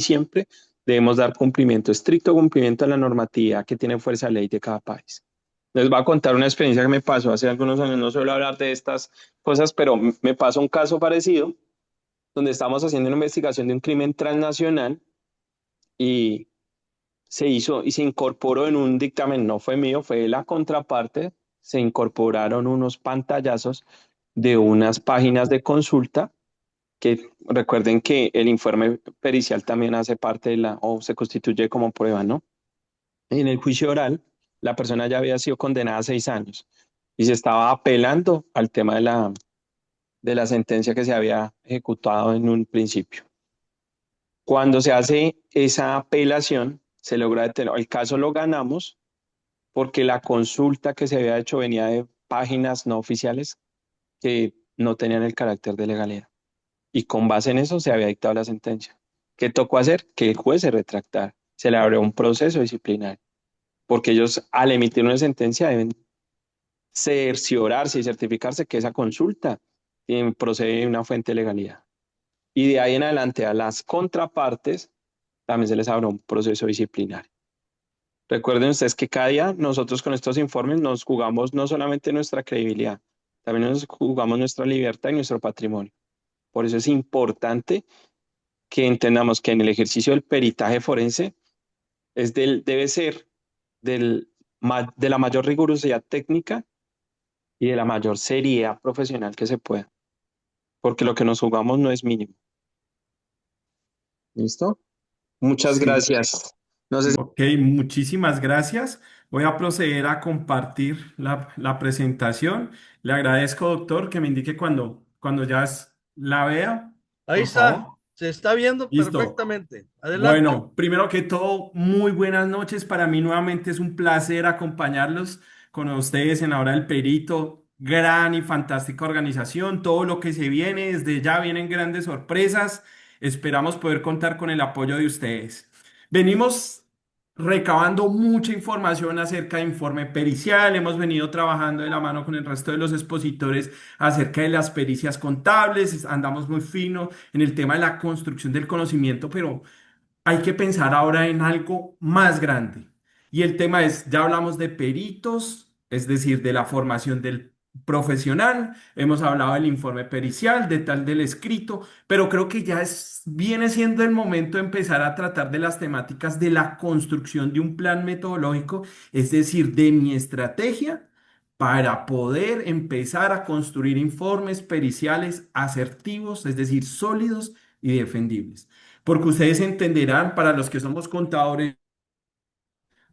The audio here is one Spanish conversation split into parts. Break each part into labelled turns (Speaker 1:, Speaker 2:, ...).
Speaker 1: siempre debemos dar cumplimiento, estricto cumplimiento a la normatividad que tiene fuerza de ley de cada país. Les voy a contar una experiencia que me pasó hace algunos años, no suelo hablar de estas cosas, pero me pasó un caso parecido donde estábamos haciendo una investigación de un crimen transnacional y se hizo y se incorporó en un dictamen, no fue mío, fue de la contraparte, se incorporaron unos pantallazos de unas páginas de consulta que recuerden que el informe pericial también hace parte de la, o se constituye como prueba, ¿no? En el juicio oral, la persona ya había sido condenada a 6 años y se estaba apelando al tema de la sentencia que se había ejecutado en un principio. Cuando se hace esa apelación, se logra detener. El caso lo ganamos porque la consulta que se había hecho venía de páginas no oficiales que no tenían el carácter de legalidad. Y con base en eso se había dictado la sentencia. ¿Qué tocó hacer? Que el juez se retractara. Se le abrió un proceso disciplinario, porque ellos al emitir una sentencia deben cerciorarse y certificarse que esa consulta procede de una fuente de legalidad. Y de ahí en adelante a las contrapartes también se les abrió un proceso disciplinario. Recuerden ustedes que cada día nosotros con estos informes nos jugamos no solamente nuestra credibilidad, también nos jugamos nuestra libertad y nuestro patrimonio. Por eso es importante que entendamos que en el ejercicio del peritaje forense debe ser de la mayor rigurosidad técnica y de la mayor seriedad profesional que se pueda, porque lo que nos jugamos no es mínimo. ¿Listo? Muchas
Speaker 2: Sí,
Speaker 1: gracias. No sé si
Speaker 2: ok, muchísimas gracias. Voy a proceder a compartir la presentación. Le agradezco, doctor, que me indique cuando la vea,
Speaker 3: Ahí
Speaker 2: por favor.
Speaker 3: está, se está viendo
Speaker 2: Listo.
Speaker 3: perfectamente. Adelante.
Speaker 2: Bueno, primero que todo, muy buenas noches. Para mí nuevamente es un placer acompañarlos con ustedes en la hora del perito. Gran y fantástica organización. Todo lo que se viene, desde ya vienen grandes sorpresas. Esperamos poder contar con el apoyo de ustedes. Venimos recabando mucha información acerca de informe pericial. Hemos venido trabajando de la mano con el resto de los expositores acerca de las pericias contables. Andamos muy fino en el tema de la construcción del conocimiento, pero hay que pensar ahora en algo más grande. Y el tema es, ya hablamos de peritos, es decir, de la formación del profesional, hemos hablado del informe pericial, de tal del escrito, pero creo que viene siendo el momento de empezar a tratar de las temáticas de la construcción de un plan metodológico, es decir, de mi estrategia para poder empezar a construir informes periciales asertivos, es decir, sólidos y defendibles. Porque ustedes entenderán, para los que somos contadores,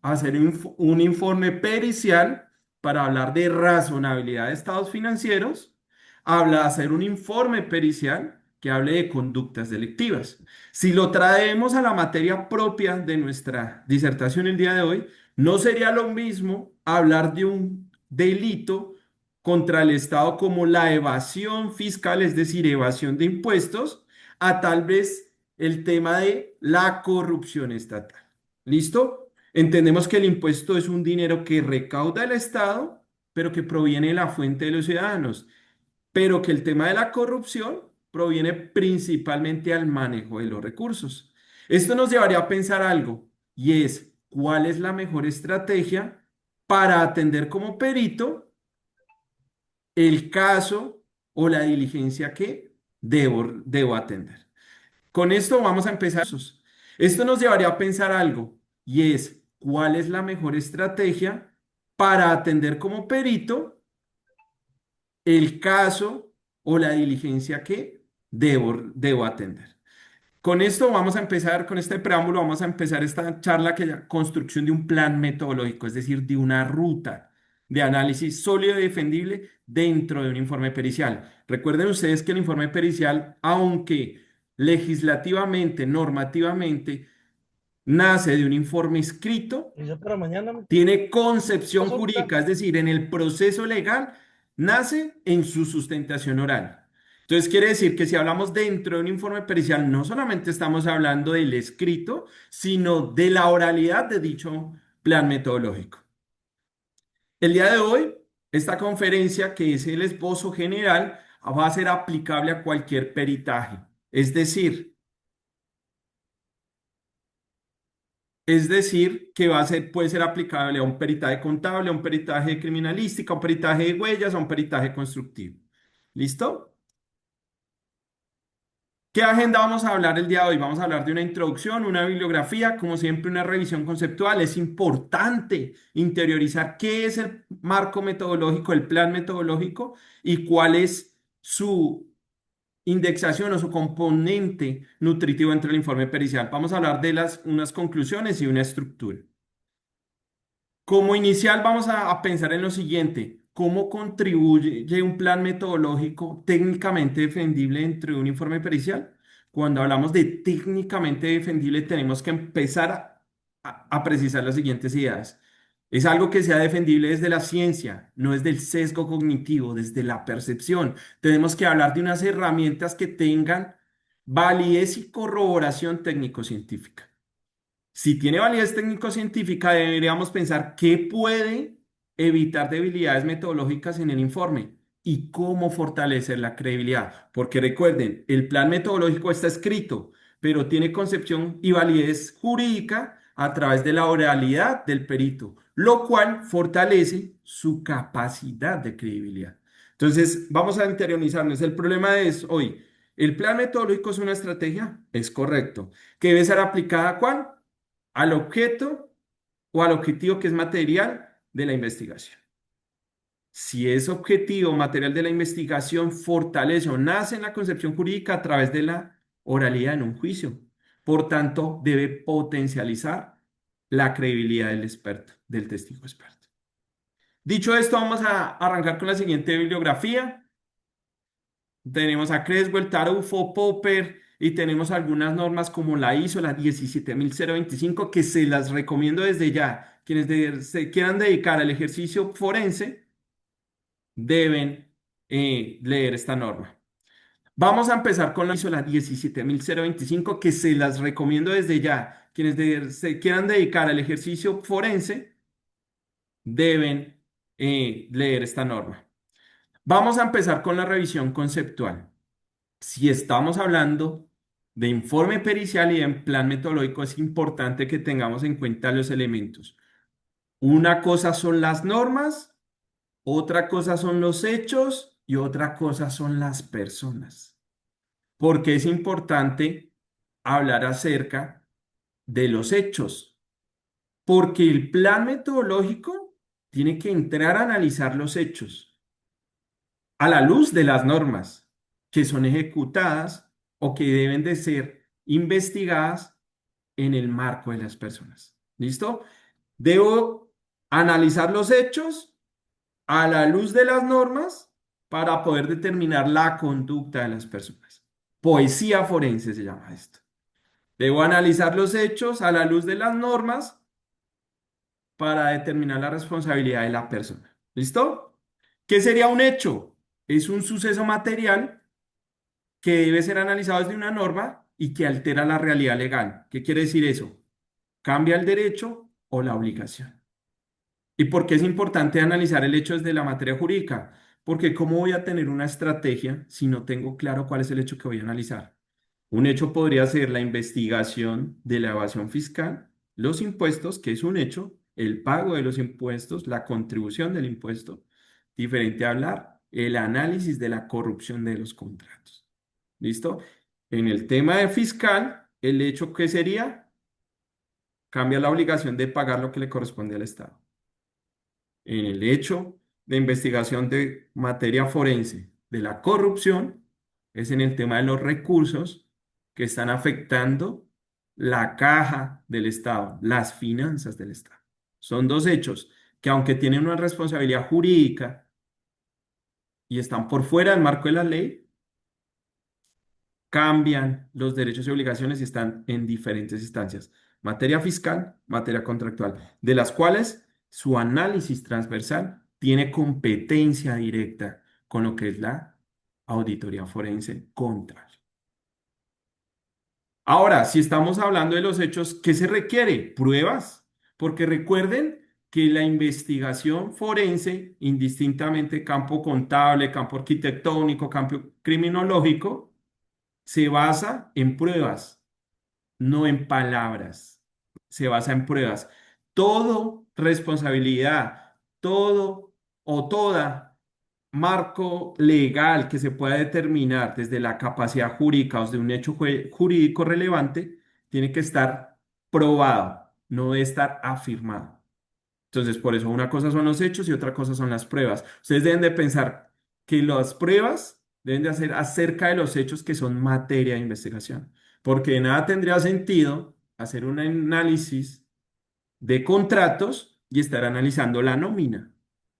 Speaker 2: hacer un informe pericial para hablar de razonabilidad de estados financieros, hacer un informe pericial que hable de conductas delictivas. Si lo traemos a la materia propia de nuestra disertación el día de hoy, no sería lo mismo hablar de un delito contra el Estado como la evasión fiscal, es decir, evasión de impuestos, a tal vez el tema de la corrupción estatal. ¿Listo? Entendemos que el impuesto es un dinero que recauda el Estado, pero que proviene de la fuente de los ciudadanos, pero que el tema de la corrupción proviene principalmente al manejo de los recursos. Esto nos llevaría a pensar algo, y es, ¿cuál es la mejor estrategia para atender como perito el caso o la diligencia que debo atender? Con esto vamos a empezar. Esto nos llevaría a pensar algo, y es, ¿cuál es la mejor estrategia para atender como perito el caso o la diligencia que debo atender? Con esto vamos a empezar, con este preámbulo, vamos a empezar esta charla que es construcción de un plan metodológico, es decir, de una ruta de análisis sólido y defendible dentro de un informe pericial. Recuerden ustedes que el informe pericial, aunque legislativamente, normativamente, nace de un informe escrito,
Speaker 3: Y ya para mañana,
Speaker 2: tiene concepción
Speaker 3: consulta.
Speaker 2: jurídica, es decir, en el proceso legal, nace en su sustentación oral. Entonces, quiere decir que si hablamos dentro de un informe pericial, no solamente estamos hablando del escrito, sino de la oralidad de dicho plan metodológico. El día de hoy, esta conferencia, que es el esbozo general, va a ser aplicable a cualquier peritaje. Es decir, Es decir, que puede ser aplicable a un peritaje contable, a un peritaje de criminalística, a un peritaje de huellas, a un peritaje constructivo. ¿Listo? ¿Qué agenda vamos a hablar el día de hoy? Vamos a hablar de una introducción, una bibliografía, como siempre una revisión conceptual. Es importante interiorizar qué es el marco metodológico, el plan metodológico y cuál es su indexación o su componente nutritivo entre el informe pericial. Vamos a hablar de unas conclusiones y una estructura. Como inicial vamos a pensar en lo siguiente: ¿cómo contribuye un plan metodológico técnicamente defendible dentro de un informe pericial? Cuando hablamos de técnicamente defendible, tenemos que empezar a precisar las siguientes ideas. Es algo que sea defendible desde la ciencia, no desde el sesgo cognitivo, desde la percepción. Tenemos que hablar de unas herramientas que tengan validez y corroboración técnico-científica. Si tiene validez técnico-científica, deberíamos pensar qué puede evitar debilidades metodológicas en el informe y cómo fortalecer la credibilidad. Porque recuerden, el plan metodológico está escrito, pero tiene concepción y validez jurídica a través de la oralidad del perito, lo cual fortalece su capacidad de credibilidad. Entonces, vamos a interiorizarnos. El problema es hoy, ¿el plan metodológico es una estrategia? Es correcto. ¿Que debe ser aplicada a cuál? Al objeto o al objetivo que es material de la investigación. Si es objetivo material de la investigación, fortalece o nace en la concepción jurídica a través de la oralidad en un juicio. Por tanto, debe potencializar la credibilidad del experto, del testigo experto. Dicho esto, vamos a arrancar con la siguiente bibliografía. Tenemos a Creswell, Tarufo, Popper y tenemos algunas normas como la ISO, la 17025, que se las recomiendo desde ya. Quienes se quieran dedicar al ejercicio forense deben leer esta norma. Vamos a empezar con la ISO, la 17025, que se las recomiendo desde ya. Quienes se quieran dedicar al ejercicio forense deben leer esta norma. Vamos a empezar con la revisión conceptual. Si estamos hablando de informe pericial y de plan metodológico, es importante que tengamos en cuenta los elementos. Una cosa son las normas, otra cosa son los hechos y otra cosa son las personas. Porque es importante hablar acerca de los hechos, porque el plan metodológico tiene que entrar a analizar los hechos a la luz de las normas que son ejecutadas o que deben de ser investigadas en el marco de las personas. ¿Listo? Debo analizar los hechos a la luz de las normas para poder determinar la conducta de las personas. Poesía forense se llama esto. Debo analizar los hechos a la luz de las normas para determinar la responsabilidad de la persona. ¿Listo? ¿Qué sería un hecho? Es un suceso material que debe ser analizado desde una norma y que altera la realidad legal. ¿Qué quiere decir eso? ¿Cambia el derecho o la obligación? ¿Y por qué es importante analizar el hecho desde la materia jurídica? Porque ¿cómo voy a tener una estrategia si no tengo claro cuál es el hecho que voy a analizar? Un hecho podría ser la investigación de la evasión fiscal, los impuestos, que es un hecho, el pago de los impuestos, la contribución del impuesto. Diferente a hablar, el análisis de la corrupción de los contratos. ¿Listo? En el tema de fiscal, el hecho que sería, cambia la obligación de pagar lo que le corresponde al Estado. En el hecho de investigación de materia forense de la corrupción, es en el tema de los recursos que están afectando la caja del Estado, las finanzas del Estado. Son dos hechos que, aunque tienen una responsabilidad jurídica y están por fuera del marco de la ley, cambian los derechos y obligaciones y están en diferentes instancias. Materia fiscal, materia contractual, de las cuales su análisis transversal tiene competencia directa con lo que es la auditoría forense contable. Ahora, si estamos hablando de los hechos, ¿qué se requiere? Pruebas, porque recuerden que la investigación forense, indistintamente campo contable, campo arquitectónico, campo criminológico, se basa en pruebas, no en palabras. se basa en pruebas. Todo responsabilidad, todo o toda marco legal que se pueda determinar desde la capacidad jurídica o de un hecho jurídico relevante tiene que estar probado, no debe estar afirmado. Entonces, por eso una cosa son los hechos y otra cosa son las pruebas. Ustedes deben de pensar que las pruebas deben de hacer acerca de los hechos que son materia de investigación, porque de nada tendría sentido hacer un análisis de contratos y estar analizando la nómina.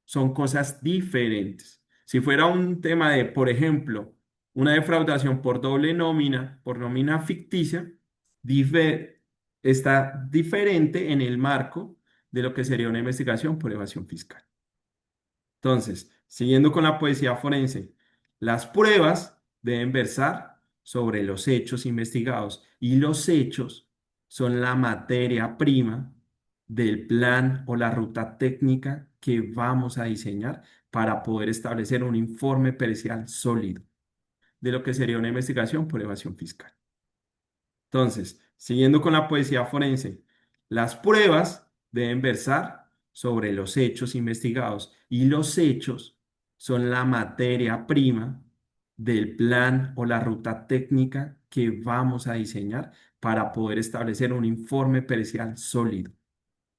Speaker 2: Son cosas diferentes. Si fuera un tema de, por ejemplo, una defraudación por doble nómina, por nómina ficticia, dife- está diferente en el marco de lo que sería una investigación por evasión fiscal. Entonces, siguiendo con la poesía forense, las pruebas deben versar sobre los hechos investigados y los hechos son la materia prima del plan o la ruta técnica que vamos a diseñar para poder establecer un informe pericial sólido de lo que sería una investigación por evasión fiscal. Entonces, siguiendo con la poesía forense, las pruebas deben versar sobre los hechos investigados y los hechos son la materia prima del plan o la ruta técnica que vamos a diseñar para poder establecer un informe pericial sólido.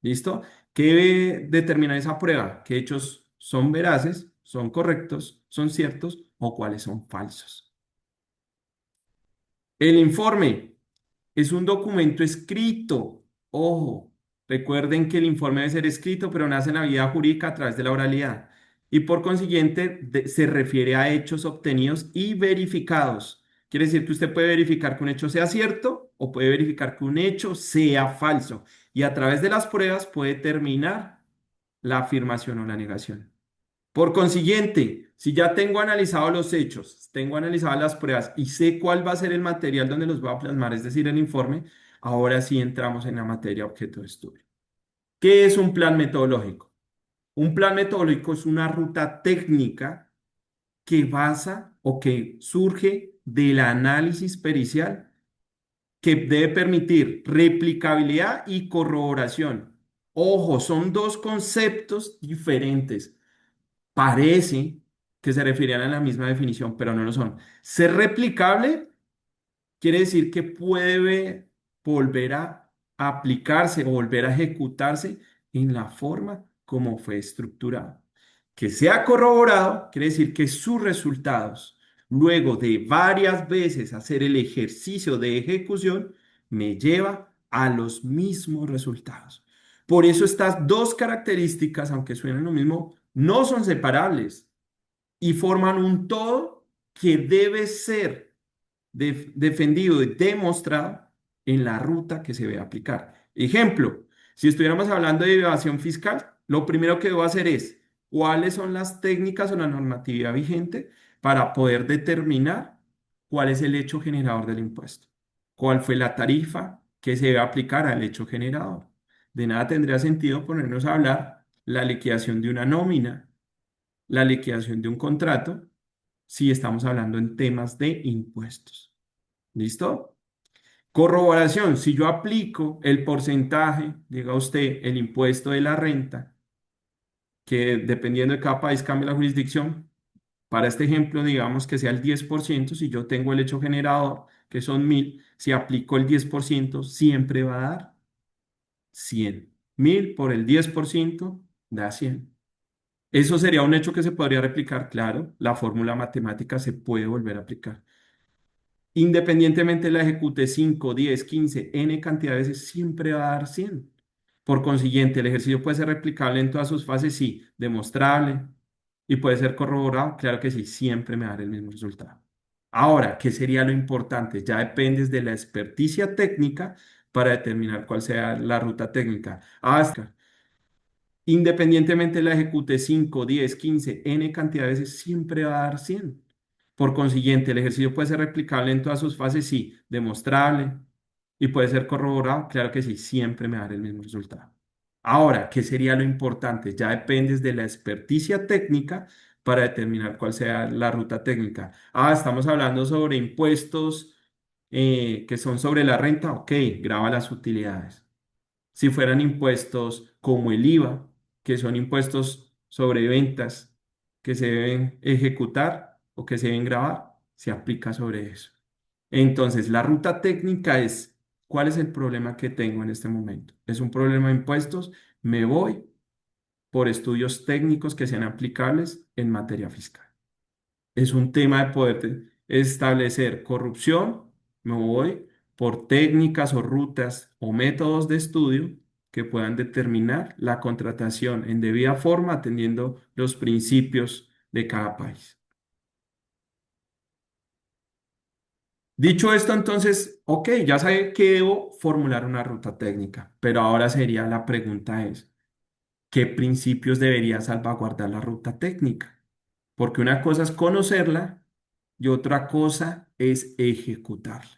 Speaker 2: ¿Listo? ¿Qué determina esa prueba? ¿Qué hechos son veraces, son correctos, son ciertos o cuáles son falsos? El informe es un documento escrito. Ojo, recuerden que el informe debe ser escrito, pero nace en la vida jurídica a través de la oralidad. Y por consiguiente, se refiere a hechos obtenidos y verificados. Quiere decir que usted puede verificar que un hecho sea cierto o puede verificar que un hecho sea falso. Y a través de las pruebas puede determinar la afirmación o la negación. Por consiguiente, si ya tengo analizado los hechos, tengo analizadas las pruebas y sé cuál va a ser el material donde los voy a plasmar, es decir, el informe, ahora sí entramos en la materia objeto de estudio. ¿Qué es un plan metodológico? Un plan metodológico es una ruta técnica que basa o que surge del análisis pericial que debe permitir replicabilidad y corroboración. Ojo, son dos conceptos diferentes. Parece que se referían a la misma definición, pero no lo son. Ser replicable quiere decir que puede volver a aplicarse o volver a ejecutarse en la forma como fue estructurado. Que sea corroborado quiere decir que sus resultados, luego de varias veces hacer el ejercicio de ejecución, me lleva a los mismos resultados. Por eso estas dos características, aunque suenen lo mismo, no son separables y forman un todo que debe ser defendido y demostrado en la ruta que se ve aplicar. Ejemplo, si estuviéramos hablando de evasión fiscal, lo primero que debo hacer es cuáles son las técnicas o la normatividad vigente para poder determinar cuál es el hecho generador del impuesto, cuál fue la tarifa que se debe aplicar al hecho generador. De nada tendría sentido ponernos a hablar la liquidación de una nómina, la liquidación de un contrato, si estamos hablando en temas de impuestos. ¿Listo? Corroboración, si yo aplico el porcentaje, diga usted, el impuesto de la renta, que dependiendo de cada país cambia la jurisdicción, para este ejemplo, digamos que sea el 10%, si yo tengo el hecho generador, que son 1000, si aplico el 10%, siempre va a dar 100. 1000 por el 10% da 100. Eso sería un hecho que se podría replicar, claro, la fórmula matemática se puede volver a aplicar. Independientemente la ejecute 5, 10, 15, n cantidad de veces, siempre va a dar 100. Por consiguiente, el ejercicio puede ser replicable en todas sus fases, sí, demostrable y puede ser corroborado, claro que sí, siempre me va a dar el mismo resultado. Ahora, ¿qué sería lo importante? Ya dependes de la experticia técnica para determinar cuál sea la ruta técnica. Hasta independientemente la ejecute 5, 10, 15, n cantidad de veces, siempre va a dar 100. Por consiguiente, el ejercicio puede ser replicable en todas sus fases, sí, demostrable y puede ser corroborado, claro que sí, siempre me va a dar el mismo resultado. Ahora, ¿qué sería lo importante? Ya dependes de la experticia técnica para determinar cuál sea la ruta técnica. Estamos hablando sobre impuestos que son sobre la renta, ok, graba las utilidades. si fueran impuestos como el IVA, que son impuestos sobre ventas que se deben ejecutar o que se deben grabar, se aplica sobre eso. Entonces, la ruta técnica es, ¿cuál es el problema que tengo en este momento? ¿Es un problema de impuestos? Me voy por estudios técnicos que sean aplicables en materia fiscal. Es un tema de poder establecer corrupción, me voy por técnicas o rutas o métodos de estudio que puedan determinar la contratación en debida forma atendiendo los principios de cada país. Dicho esto, entonces, ok, ya sé que debo formular una ruta técnica, pero ahora sería la pregunta es, ¿qué principios debería salvaguardar la ruta técnica? Porque una cosa es conocerla y otra cosa es ejecutarla.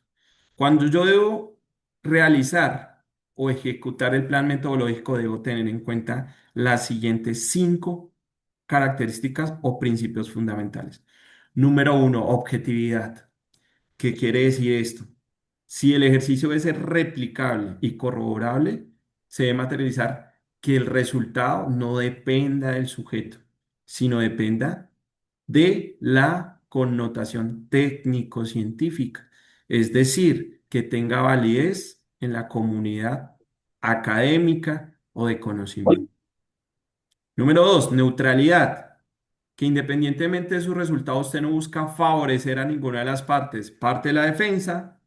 Speaker 2: Cuando yo debo realizar o ejecutar el plan metodológico, debo tener en cuenta las siguientes 5 características o principios fundamentales. Número 1, objetividad. ¿Qué quiere decir esto? Si el ejercicio debe ser replicable y corroborable, se debe materializar que el resultado no dependa del sujeto, sino dependa de la connotación técnico-científica, es decir, que tenga validez en la comunidad académica o de conocimiento. Número 2, neutralidad, que independientemente de sus resultados, usted no busca favorecer a ninguna de las partes, parte de la defensa,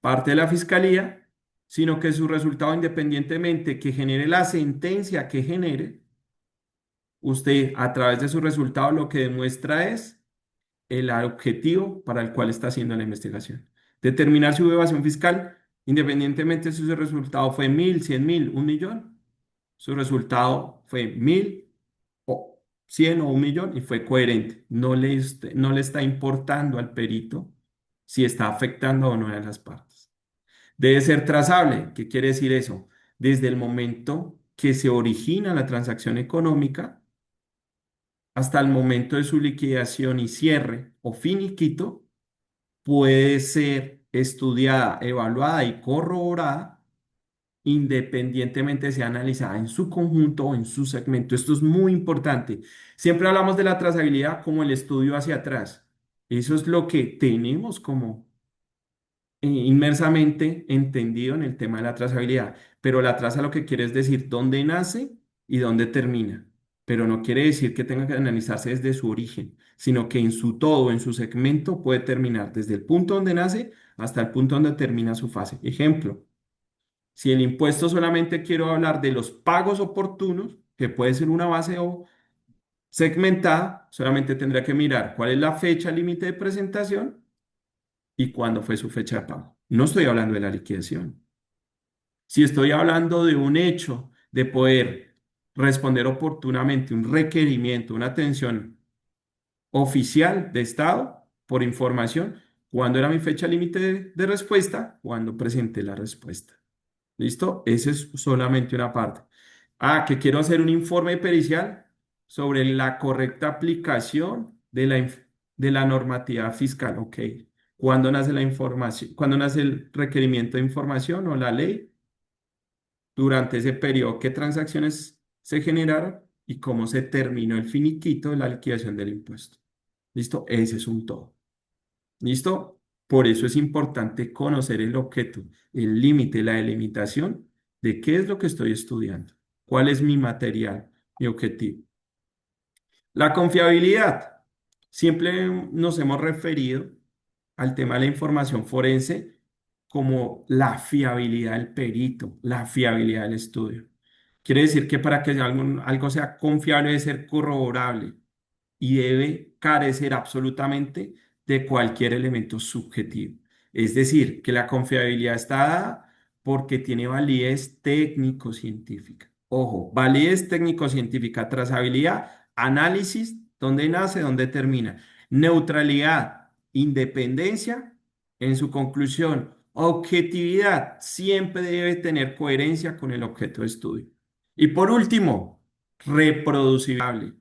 Speaker 2: parte de la fiscalía, sino que su resultado, independientemente que genere la sentencia que genere, usted a través de su resultado lo que demuestra es el objetivo para el cual está haciendo la investigación. Determinar su evasión fiscal, independientemente si su resultado fue 1.000, 100.000, 1.000.000, su resultado fue 1.000 o 100 o 1.000.000 y fue coherente. No le está importando al perito si está afectando o no a las partes. Debe ser trazable. ¿Qué quiere decir eso? Desde el momento que se origina la transacción económica hasta el momento de su liquidación y cierre o finiquito, puede ser estudiada, evaluada y corroborada independientemente sea analizada en su conjunto o en su segmento. Esto es muy importante. Siempre hablamos de la trazabilidad como el estudio hacia atrás. Eso es lo que tenemos como inmersamente entendido en el tema de la trazabilidad. Pero la traza lo que quiere es decir dónde nace y dónde termina. Pero no quiere decir que tenga que analizarse desde su origen, sino que en su todo, en su segmento, puede terminar desde el punto donde nace hasta el punto donde termina su fase. Ejemplo, si el impuesto solamente quiero hablar de los pagos oportunos, que puede ser una base o segmentada, solamente tendría que mirar cuál es la fecha límite de presentación y cuándo fue su fecha de pago. No estoy hablando de la liquidación. Si estoy hablando de un hecho de poder responder oportunamente un requerimiento, una atención oficial de Estado por información, ¿cuándo era mi fecha límite de respuesta? Cuando presenté la respuesta. ¿Listo? Esa es solamente una parte. Ah, que quiero hacer un informe pericial sobre la correcta aplicación de la normativa fiscal. Ok. ¿Cuándo nace la información? ¿Cuándo nace el requerimiento de información o la ley? Durante ese periodo, ¿qué transacciones se generaron y cómo se terminó el finiquito de la liquidación del impuesto? ¿Listo? Ese es un todo. ¿Listo? Por eso es importante conocer el objeto, el límite, la delimitación de qué es lo que estoy estudiando, cuál es mi material, mi objetivo. La confiabilidad. Siempre nos hemos referido al tema de la información forense como la fiabilidad del perito, la fiabilidad del estudio. Quiere decir que para que algo sea confiable debe ser corroborable y debe carecer absolutamente de cualquier elemento subjetivo. Es decir, que la confiabilidad está dada porque tiene validez técnico-científica. Ojo, validez técnico-científica, trazabilidad, análisis, dónde nace, dónde termina. Neutralidad, independencia, en su conclusión, objetividad, siempre debe tener coherencia con el objeto de estudio. Y por último, reproducible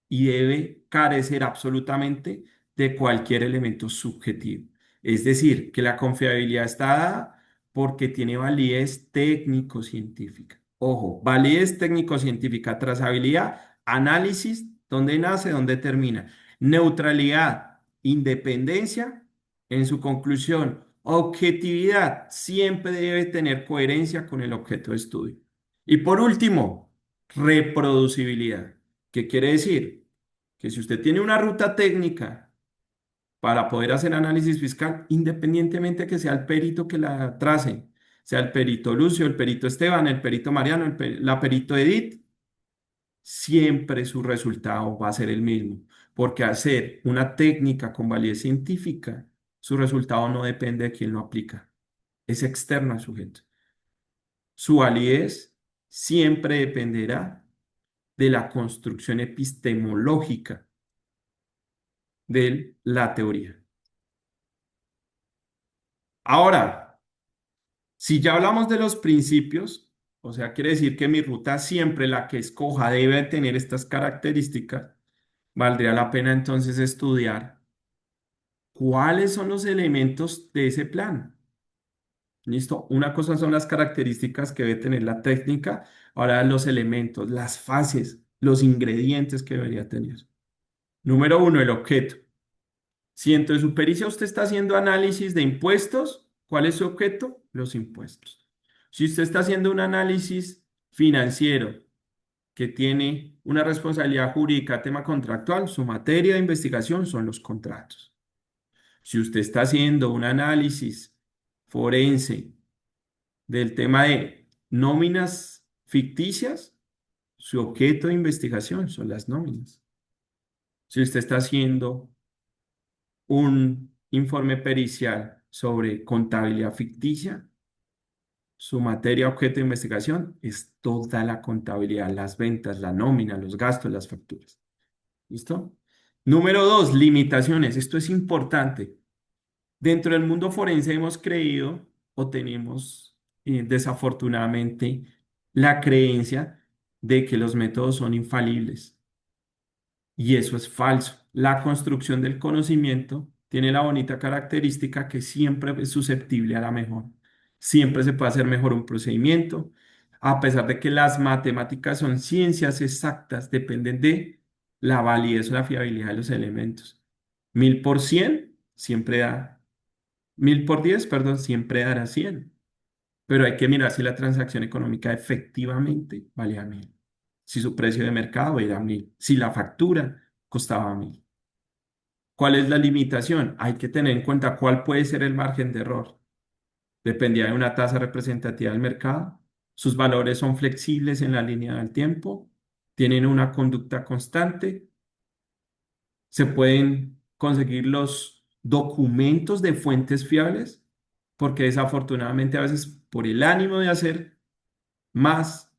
Speaker 2: y debe carecer absolutamente de cualquier elemento subjetivo. Es decir, que la confiabilidad está dada porque tiene validez técnico-científica. Ojo, validez técnico-científica, trazabilidad, análisis, dónde nace, dónde termina. Neutralidad, independencia, en su conclusión, objetividad, siempre debe tener coherencia con el objeto de estudio. Y por último, reproducibilidad. ¿Qué quiere decir? Que si usted tiene una ruta técnica para poder hacer análisis fiscal, independientemente que sea el perito que la trace, sea el perito Lucio, el perito Esteban, el perito Mariano, la perito Edith, siempre su resultado va a ser el mismo, porque hacer una técnica con validez científica, su resultado no depende de quién lo aplica, es externo al sujeto. Su validez siempre dependerá de la construcción epistemológica de la teoría. Ahora, si ya hablamos de los principios, o sea, quiere decir que mi ruta siempre, la que escoja, debe tener estas características, valdría la pena entonces estudiar cuáles son los elementos de ese plan. ¿Listo? Una cosa son las características que debe tener la técnica, ahora los elementos, las fases, los ingredientes que debería tener. Número uno, el objeto. Si entre su pericia usted está haciendo análisis de impuestos, ¿cuál es su objeto? Los impuestos. Si usted está haciendo un análisis financiero que tiene una responsabilidad jurídica, tema contractual, su materia de investigación son los contratos. Si usted está haciendo un análisis forense del tema de nóminas ficticias, su objeto de investigación son las nóminas. Si usted está haciendo un informe pericial sobre contabilidad ficticia, su materia objeto de investigación es toda la contabilidad, las ventas, la nómina, los gastos, las facturas. ¿Listo? Número dos, limitaciones. Esto es importante. Dentro del mundo forense hemos creído o tenemos desafortunadamente la creencia de que los métodos son infalibles. Y eso es falso. La construcción del conocimiento tiene la bonita característica que siempre es susceptible a la mejora. Siempre se puede hacer mejor un procedimiento, a pesar de que las matemáticas son ciencias exactas, dependen de la validez o la fiabilidad de los elementos. 1000 por 100 siempre da, 1000 por 10, perdón, siempre dará 100. Pero hay que mirar si la transacción económica efectivamente valía 1000, si su precio de mercado era 1000, si la factura costaba 1000. ¿Cuál es la limitación? Hay que tener en cuenta cuál puede ser el margen de error. Dependía de una tasa representativa del mercado. Sus valores son flexibles en la línea del tiempo. Tienen una conducta constante. Se pueden conseguir los documentos de fuentes fiables, porque desafortunadamente a veces por el ánimo de hacer más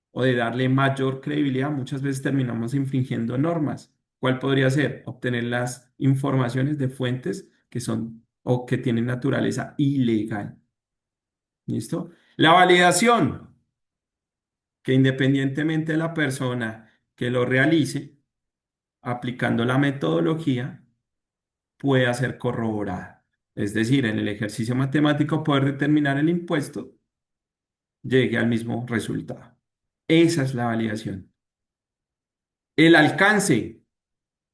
Speaker 2: o de darle mayor credibilidad, muchas veces terminamos infringiendo normas. ¿Cuál podría ser? Obtener las informaciones de fuentes que son o que tienen naturaleza ilegal. ¿Listo? La validación, que independientemente de la persona que lo realice, aplicando la metodología, pueda ser corroborada. Es decir, en el ejercicio matemático poder determinar el impuesto llegue al mismo resultado. Esa es la validación. El alcance,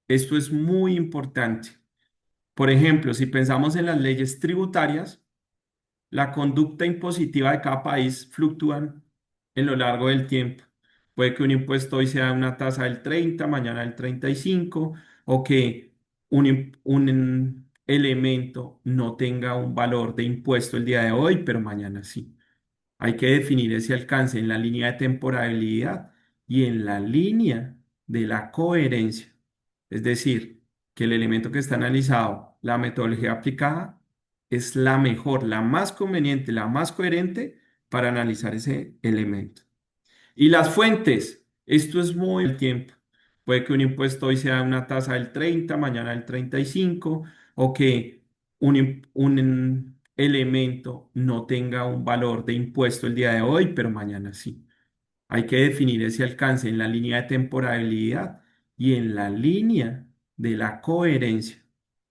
Speaker 2: esto es muy importante. Por ejemplo, si pensamos en las leyes tributarias, la conducta impositiva de cada país fluctúan en lo largo del tiempo. Puede que un impuesto hoy sea una tasa del 30, mañana del 35, o que un elemento no tenga un valor de impuesto el día de hoy, pero mañana sí. Hay que definir ese alcance en la línea de temporalidad y en la línea de la coherencia. Es decir, que el elemento que está analizado, la metodología aplicada, es la mejor, la más conveniente, la más coherente para analizar ese elemento. Y las fuentes, esto es muy el tiempo. Puede que un impuesto hoy sea una tasa del 30, mañana del 35, o que un elemento no tenga un valor de impuesto el día de hoy, pero mañana sí. Hay que definir ese alcance en la línea de temporalidad y en la línea de la coherencia.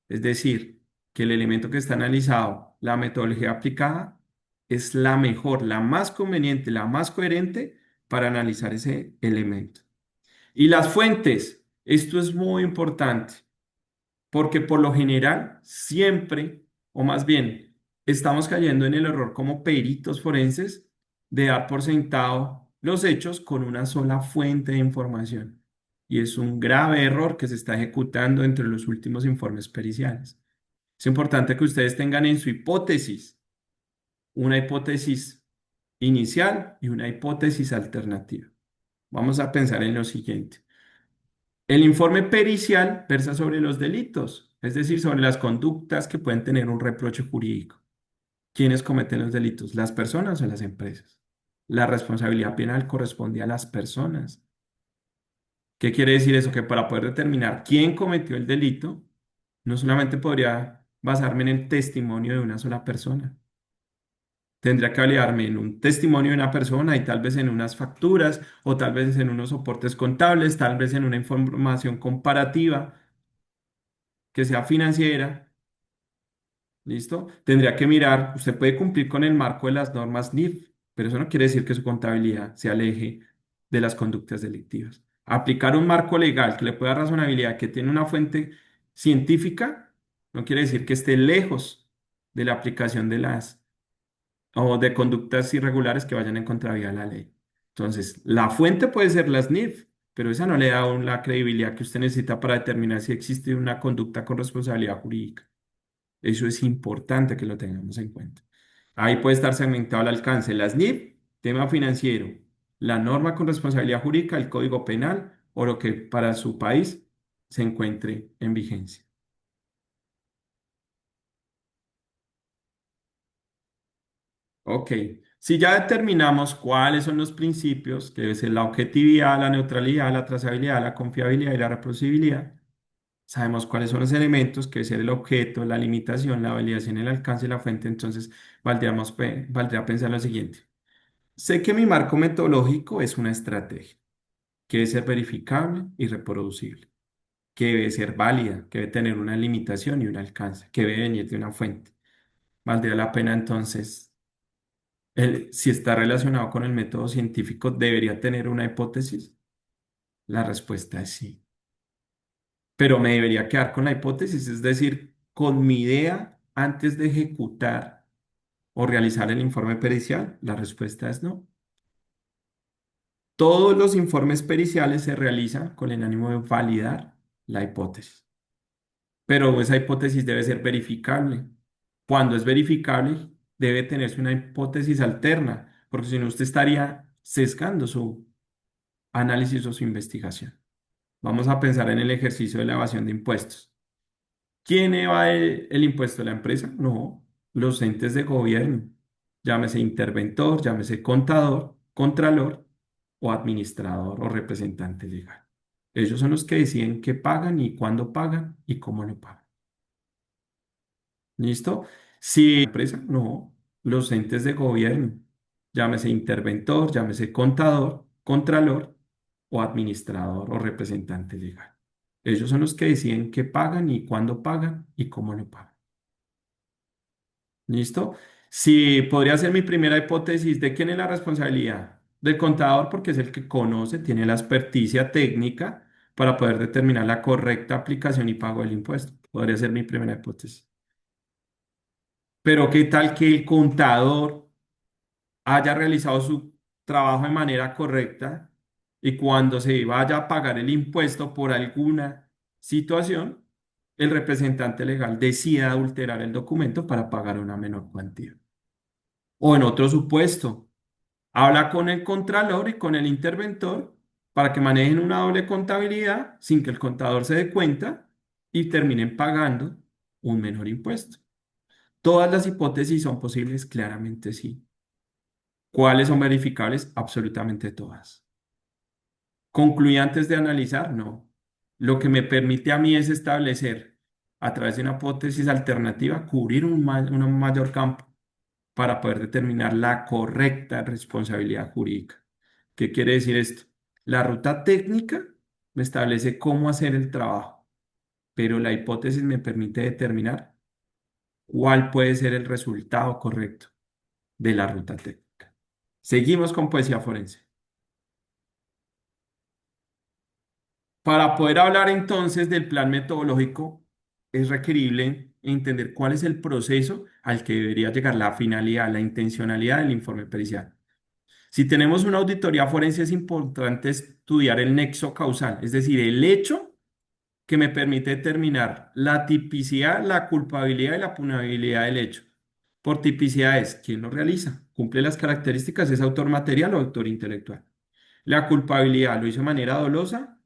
Speaker 2: Es decir, que el elemento que está analizado, la metodología aplicada, es la mejor, la más conveniente, la más coherente para analizar ese elemento. Y las fuentes, esto es muy importante, porque por lo general siempre, o más bien, estamos cayendo en el error como peritos forenses de dar por sentado los hechos con una sola fuente de información. Y es un grave error que se está ejecutando entre los últimos informes periciales. Es importante que ustedes tengan en su hipótesis una hipótesis inicial y una hipótesis alternativa. Vamos a pensar en lo siguiente. El informe pericial versa sobre los delitos, es decir, sobre las conductas que pueden tener un reproche jurídico. ¿Quiénes cometen los delitos? ¿Las personas o las empresas? La responsabilidad penal corresponde a las personas. ¿Qué quiere decir eso? Que para poder determinar quién cometió el delito, no solamente podría basarme en el testimonio de una sola persona. Tendría que validarme en un testimonio de una persona y tal vez en unas facturas o tal vez en unos soportes contables, tal vez en una información comparativa que sea financiera. ¿Listo? Tendría que mirar, usted puede cumplir con el marco de las normas NIF, pero eso no quiere decir que su contabilidad se aleje de las conductas delictivas. Aplicar un marco legal que le pueda dar razonabilidad, que tiene una fuente científica, no quiere decir que esté lejos de la aplicación de las o de conductas irregulares que vayan en contravía de la ley. Entonces, la fuente puede ser las NIF, pero esa no le da aún la credibilidad que usted necesita para determinar si existe una conducta con responsabilidad jurídica. Eso es importante que lo tengamos en cuenta. Ahí puede estar segmentado el alcance. Las NIF, tema financiero, la norma con responsabilidad jurídica, el código penal o lo que para su país se encuentre en vigencia. Ok, si ya determinamos cuáles son los principios, que debe ser la objetividad, la neutralidad, la trazabilidad, la confiabilidad y la reproducibilidad, sabemos cuáles son los elementos, que debe ser el objeto, la limitación, la validación, el alcance y la fuente, entonces valdría pensar lo siguiente. Sé que mi marco metodológico es una estrategia, que debe ser verificable y reproducible, que debe ser válida, que debe tener una limitación y un alcance, que debe venir de una fuente. Valdría la pena entonces si está relacionado con el método científico, ¿debería tener una hipótesis? La respuesta es sí. Pero me debería quedar con la hipótesis, es decir, con mi idea antes de ejecutar o realizar el informe pericial. La respuesta es no. Todos los informes periciales se realizan con el ánimo de validar la hipótesis, pero esa hipótesis debe ser verificable. Cuando es verificable, debe tenerse una hipótesis alterna, porque si no, usted estaría sesgando su análisis o su investigación. Vamos a pensar en el ejercicio de la evasión de impuestos. ¿Quién evade el impuesto? ¿La empresa? No, los entes de gobierno. Llámese interventor, llámese contador, contralor o administrador o representante legal. Ellos son los que deciden qué pagan y cuándo pagan y cómo lo pagan. ¿Listo? Si empresa, no, los entes de gobierno, llámese interventor, llámese contador, contralor o administrador o representante legal. Ellos son los que deciden qué pagan y cuándo pagan y cómo lo pagan. ¿Listo? Si podría ser mi primera hipótesis, ¿de quién es la responsabilidad? Del contador, porque es el que conoce, tiene la experticia técnica para poder determinar la correcta aplicación y pago del impuesto. Podría ser mi primera hipótesis. Pero ¿qué tal que el contador haya realizado su trabajo de manera correcta y cuando se vaya a pagar el impuesto por alguna situación, el representante legal decida adulterar el documento para pagar una menor cuantía? O en otro supuesto, habla con el contralor y con el interventor para que manejen una doble contabilidad sin que el contador se dé cuenta y terminen pagando un menor impuesto. Todas las hipótesis son posibles, claramente sí. ¿Cuáles son verificables? Absolutamente todas. ¿Concluí antes de analizar? No. Lo que me permite a mí es establecer, a través de una hipótesis alternativa, cubrir un mayor campo para poder determinar la correcta responsabilidad jurídica. ¿Qué quiere decir esto? La ruta técnica me establece cómo hacer el trabajo, pero la hipótesis me permite determinar cuál puede ser el resultado correcto. de la ruta técnica. Seguimos con poesía forense. Para poder hablar entonces del plan metodológico, es requerible entender cuál es el proceso al que debería llegar la finalidad, la intencionalidad del informe pericial. Si tenemos una auditoría forense, es importante estudiar el nexo causal, es decir, el hecho que me permite determinar la tipicidad, la culpabilidad y la punibilidad del hecho. Por tipicidad es quién lo realiza, cumple las características, es autor material o autor intelectual. La culpabilidad, ¿lo hizo de manera dolosa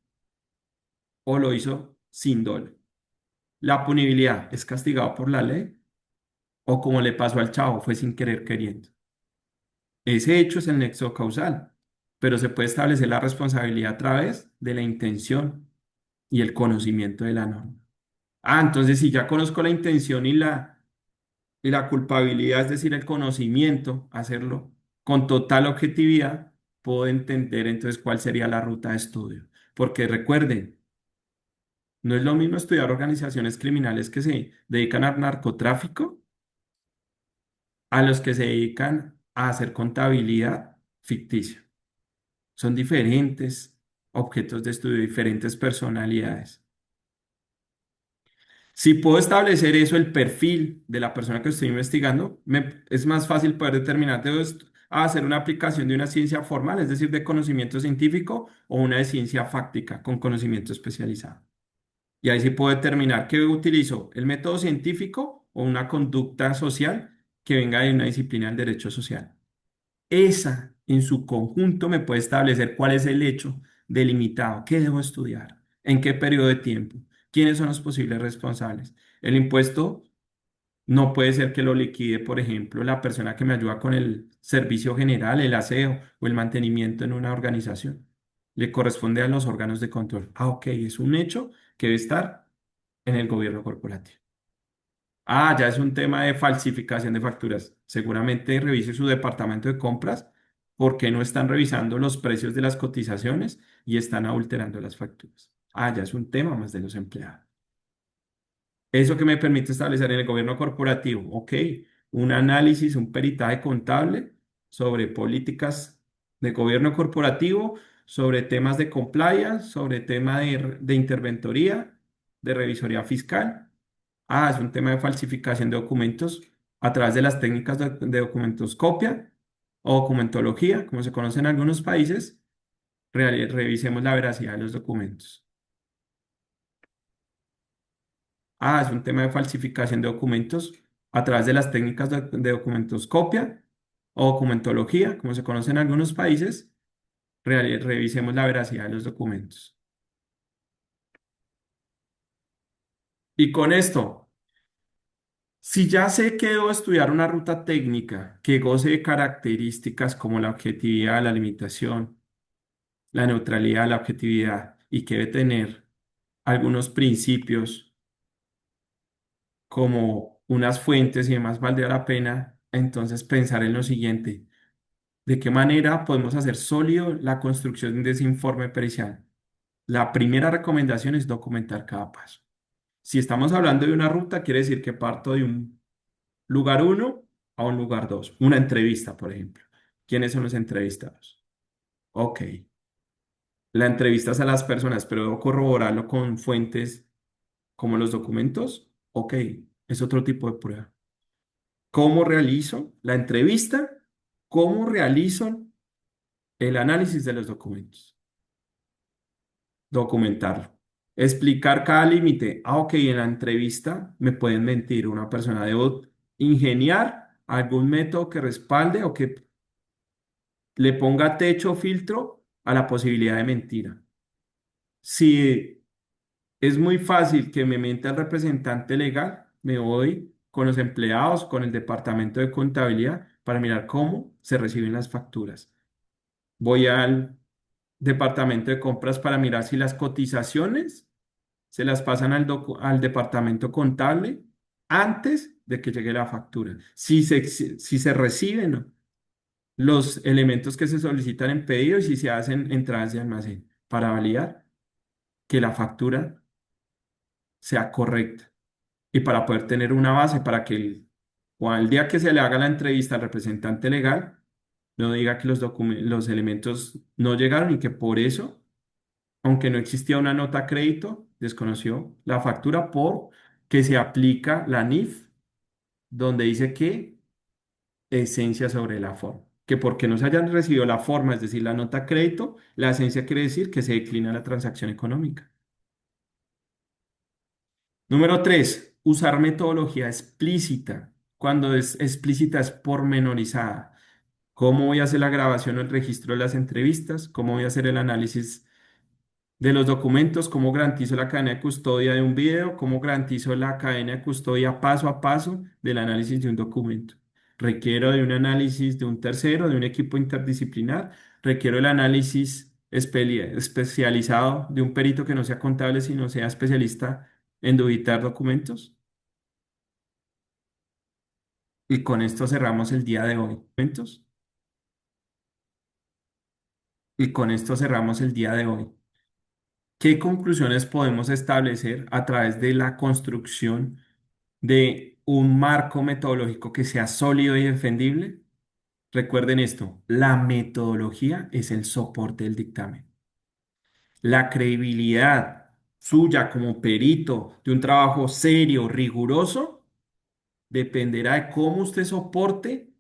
Speaker 2: o lo hizo sin dolo? La punibilidad, ¿es castigado por la ley o como le pasó al chavo, fue sin querer queriendo? Ese hecho es el nexo causal, pero se puede establecer la responsabilidad a través de la intención y el conocimiento de la norma. Entonces si ya conozco la intención y la culpabilidad, es decir, el conocimiento, hacerlo con total objetividad, puedo entender entonces cuál sería la ruta de estudio. Porque recuerden, no es lo mismo estudiar organizaciones criminales que se dedican al narcotráfico a los que se dedican a hacer contabilidad ficticia. Son diferentes objetos de estudio, diferentes personalidades. Si puedo establecer eso, el perfil de la persona que estoy investigando, es más fácil poder determinar, ¿debo hacer una aplicación de una ciencia formal, es decir, de conocimiento científico, o una de ciencia fáctica con conocimiento especializado? Y ahí sí puedo determinar qué utilizo, el método científico o una conducta social que venga de una disciplina del derecho social. Esa en su conjunto me puede establecer cuál es el hecho delimitado, qué debo estudiar, en qué periodo de tiempo, quiénes son los posibles responsables. El impuesto no puede ser que lo liquide, por ejemplo, la persona que me ayuda con el servicio general, el aseo o el mantenimiento en una organización. Le corresponde a los órganos de control. Ok, es un hecho que debe estar en el gobierno corporativo. Ya es un tema de falsificación de facturas. Seguramente revise su departamento de compras porque no están revisando los precios de las cotizaciones y están adulterando las facturas. Ya es un tema más de los empleados. Eso que me permite establecer en el gobierno corporativo, ok, un análisis, un peritaje contable sobre políticas de gobierno corporativo, sobre temas de compliance, sobre tema de interventoría, de revisoría fiscal. Es un tema de falsificación de documentos a través de las técnicas de documentoscopia o documentología, como se conoce en algunos países. Revisemos la veracidad de los documentos. Es un tema de falsificación de documentos a través de las técnicas de documentoscopia o documentología, como se conoce en algunos países. Revisemos la veracidad de los documentos. Y con esto, si ya sé que debo estudiar una ruta técnica que goce de características como la objetividad, la limitación, la neutralidad, la objetividad y que debe tener algunos principios como unas fuentes y demás, valdría la pena entonces pensar en lo siguiente: ¿de qué manera podemos hacer sólido la construcción de ese informe pericial? La primera recomendación es documentar cada paso. Si estamos hablando de una ruta, quiere decir que parto de un lugar uno a un lugar 2. Una entrevista, por ejemplo. ¿Quiénes son los entrevistados? Ok. La entrevista es a las personas, pero debo corroborarlo con fuentes como los documentos. Ok. Es otro tipo de prueba. ¿Cómo realizo la entrevista? ¿Cómo realizo el análisis de los documentos? Documentarlo. Explicar cada límite. Ok, en la entrevista me pueden mentir. Una persona debo ingeniar algún método que respalde o que le ponga techo o filtro a la posibilidad de mentira. Si es muy fácil que me mienta el representante legal, me voy con los empleados, con el departamento de contabilidad para mirar cómo se reciben las facturas. Voy al departamento de compras para mirar si las cotizaciones se las pasan al departamento contable antes de que llegue la factura. Si se reciben los elementos que se solicitan en pedido y si se hacen entradas de almacén para validar que la factura sea correcta y para poder tener una base para que o el día que se le haga la entrevista al representante legal, no diga que los elementos no llegaron y que por eso, aunque no existía una nota a crédito, desconoció la factura por que se aplica la NIF, donde dice que esencia sobre la forma. Que porque no se hayan recibido la forma, es decir, la nota a crédito, la esencia quiere decir que se declina la transacción económica. Número 3, usar metodología explícita. Cuando es explícita es pormenorizada. ¿Cómo voy a hacer la grabación o el registro de las entrevistas? ¿Cómo voy a hacer el análisis de los documentos? ¿Cómo garantizo la cadena de custodia de un video? ¿Cómo garantizo la cadena de custodia paso a paso del análisis de un documento? Requiero de un análisis de un tercero, de un equipo interdisciplinar. Requiero el análisis especializado de un perito que no sea contable, sino sea especialista en dubitar documentos. Y con esto cerramos el día de hoy. ¿Documentos? Y con esto cerramos el día de hoy. ¿Qué conclusiones podemos establecer a través de la construcción de un marco metodológico que sea sólido y defendible? Recuerden esto, la metodología es el soporte del dictamen. La credibilidad suya como perito de un trabajo serio, riguroso, dependerá de cómo usted soporte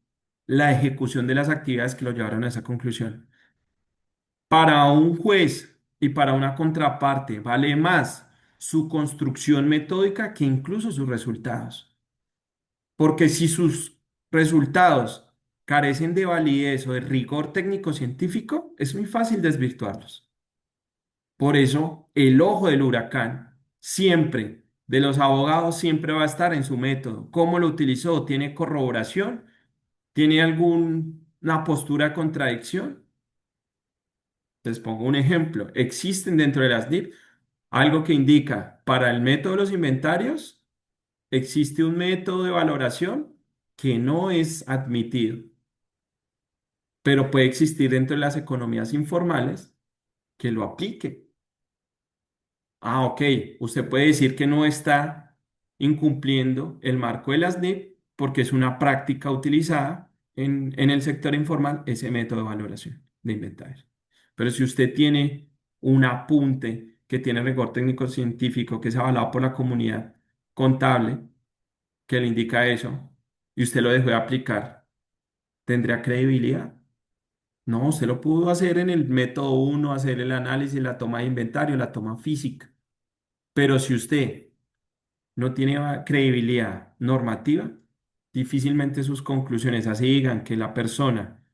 Speaker 2: la ejecución de las actividades que lo llevaron a esa conclusión. Para un juez y para una contraparte vale más su construcción metódica que incluso sus resultados. Porque si sus resultados carecen de validez o de rigor técnico-científico, es muy fácil desvirtuarlos. Por eso, el ojo del huracán siempre, de los abogados, siempre va a estar en su método. ¿Cómo lo utilizó? ¿Tiene corroboración? ¿Tiene alguna postura de contradicción? Les pongo un ejemplo. Existen dentro de las DIP algo que indica para el método de los inventarios, existe un método de valoración que no es admitido, pero puede existir dentro de las economías informales que lo aplique. Ah, ok. Usted puede decir que no está incumpliendo el marco de las NIP porque es una práctica utilizada en el sector informal ese método de valoración de inventarios. Pero si usted tiene un apunte que tiene rigor técnico científico, que es avalado por la comunidad contable, que le indica eso, y usted lo dejó de aplicar, ¿tendría credibilidad? No, usted lo pudo hacer en el método uno, hacer el análisis, la toma de inventario, la toma física. Pero si usted no tiene credibilidad normativa, difícilmente sus conclusiones, así digan que la persona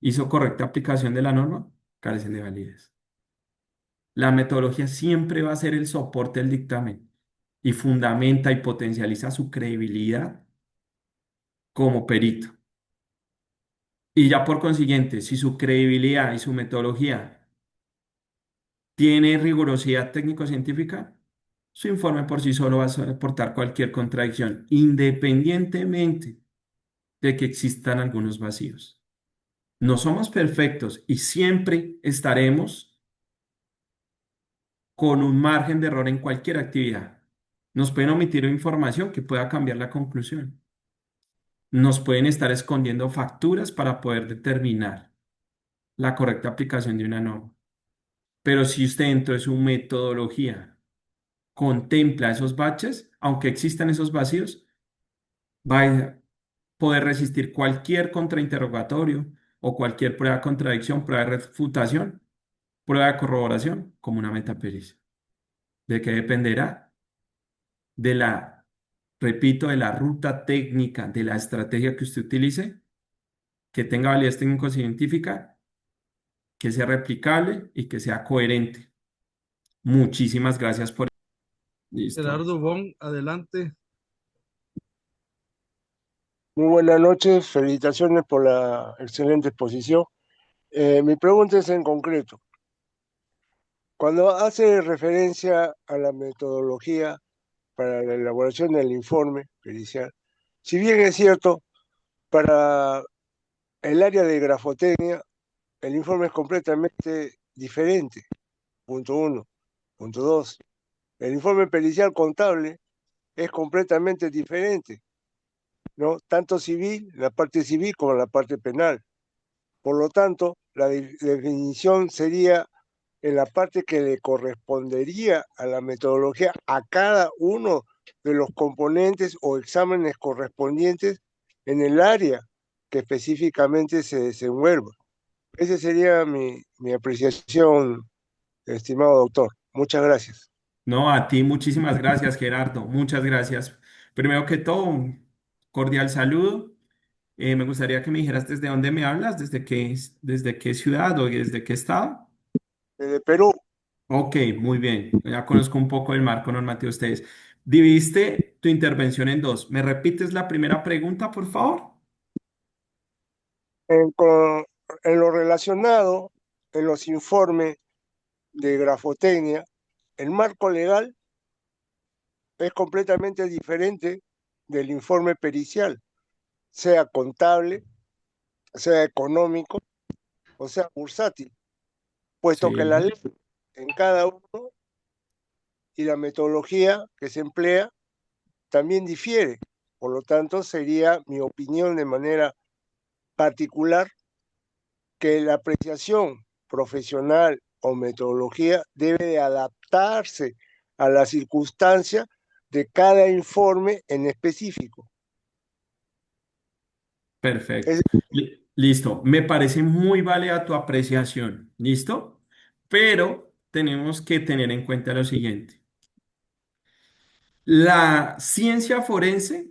Speaker 2: hizo correcta aplicación de la norma, carecen de validez. La metodología siempre va a ser el soporte del dictamen y fundamenta y potencializa su credibilidad como perito. Y ya por consiguiente, si su credibilidad y su metodología tiene rigurosidad técnico-científica, su informe por sí solo va a soportar cualquier contradicción, independientemente de que existan algunos vacíos. No somos perfectos y siempre estaremos con un margen de error en cualquier actividad. Nos pueden omitir información que pueda cambiar la conclusión. Nos pueden estar escondiendo facturas para poder determinar la correcta aplicación de una norma. Pero si usted dentro de su metodología contempla esos baches, aunque existan esos vacíos, va a poder resistir cualquier contrainterrogatorio o cualquier prueba de contradicción, prueba de refutación, prueba de corroboración, como una metapericia. ¿De qué dependerá? De la, repito, de la ruta técnica, de la estrategia que usted utilice, que tenga validez técnico-científica, que sea replicable y que sea coherente. Muchísimas gracias por... Listo.
Speaker 3: Gerardo Bon, adelante.
Speaker 4: Muy buenas noches, felicitaciones por la excelente exposición. Mi pregunta es en concreto. Cuando hace referencia a la metodología para la elaboración del informe pericial, si bien es cierto, para el área de grafotecnia, el informe es completamente diferente. Punto uno. Punto dos. El informe pericial contable es completamente diferente. ¿no? Tanto civil, la parte civil como la parte penal. Por lo tanto, la definición sería en la parte que le correspondería a la metodología a cada uno de los componentes o exámenes correspondientes en el área que específicamente se desenvuelva. Esa sería mi apreciación, estimado doctor. Muchas gracias.
Speaker 2: No, a ti muchísimas gracias, Gerardo. Muchas gracias. Primero que todo, un cordial saludo. Me gustaría que me dijeras desde dónde me hablas, desde qué ciudad o desde qué estado.
Speaker 4: Desde Perú,
Speaker 2: Ok, muy bien. Ya conozco un poco el marco normativo de ustedes. Dividiste tu intervención en dos. ¿Me repites la primera pregunta, por favor?
Speaker 4: en, con- en lo relacionado, en los informes de grafotecnia, el marco legal es completamente diferente del informe pericial, sea contable, sea económico o sea bursátil, puesto que la
Speaker 2: Sí,
Speaker 4: ley en cada uno y la metodología que se emplea también difiere. Por lo tanto, sería mi opinión de manera particular que la apreciación profesional o metodología debe de adaptarse a la circunstancia de cada informe en específico.
Speaker 2: perfecto.
Speaker 4: Es
Speaker 2: Listo. Me parece muy válida tu apreciación. ¿Listo? Pero tenemos que tener en cuenta lo siguiente. La ciencia forense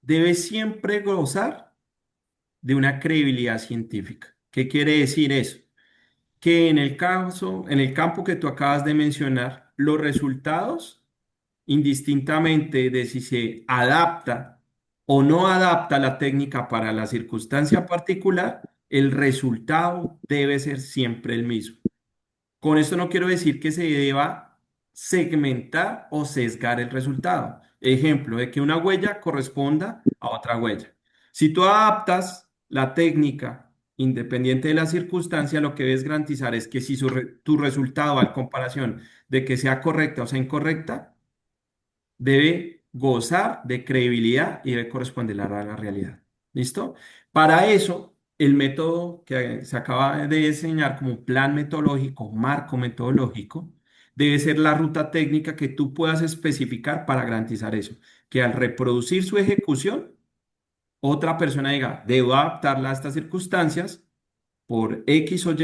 Speaker 2: debe siempre gozar de una credibilidad científica. ¿Qué quiere decir eso? Que en el campo que tú acabas de mencionar, los resultados, indistintamente de si se adapta o no adapta la técnica para la circunstancia particular, el resultado debe ser siempre el mismo. Con esto no quiero decir que se deba segmentar o sesgar el resultado. Ejemplo, de que una huella corresponda a otra huella. Si tú adaptas la técnica independiente de la circunstancia, lo que debes garantizar es que si tu resultado, al comparación de que sea correcta o sea incorrecta, debe gozar de credibilidad y debe corresponder a la realidad. ¿Listo? Para eso, el método que se acaba de diseñar como un plan metodológico, marco metodológico, debe ser la ruta técnica que tú puedas especificar para garantizar eso, que al reproducir su ejecución, otra persona diga, debo adaptarla a estas circunstancias por X o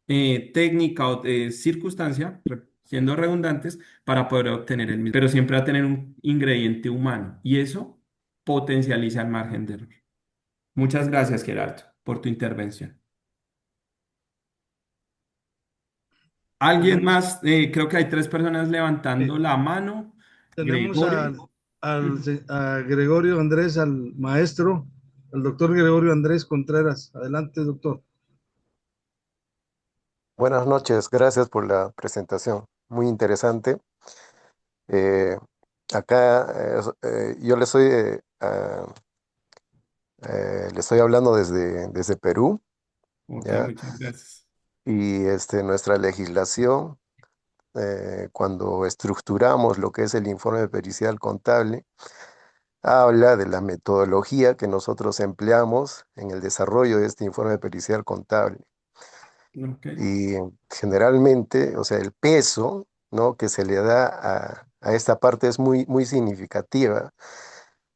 Speaker 2: Y técnica o circunstancia, siendo redundantes, para poder obtener el mismo. Pero siempre va a tener un ingrediente humano y eso potencializa el margen de error. Muchas gracias, Gerardo, por tu intervención. ¿Alguien
Speaker 3: Tenemos,
Speaker 2: más? Creo que hay tres personas
Speaker 3: eh,
Speaker 2: levantando la mano.
Speaker 3: tenemos
Speaker 2: Gregorio.
Speaker 3: a Gregorio Andrés, al maestro, al doctor Gregorio Andrés Contreras. Adelante, doctor.
Speaker 5: Buenas noches, gracias por la presentación, muy interesante. Eh, acá yo le estoy hablando desde Perú,
Speaker 2: Ok,
Speaker 5: ¿ya?
Speaker 2: muchas gracias.
Speaker 5: Y nuestra legislación, cuando estructuramos lo que es el informe pericial contable, habla de la metodología que nosotros empleamos en el desarrollo de este informe pericial contable.
Speaker 2: Ok,
Speaker 5: Y generalmente, o sea, el peso, ¿no?, que se le da a esta parte es muy, muy significativa,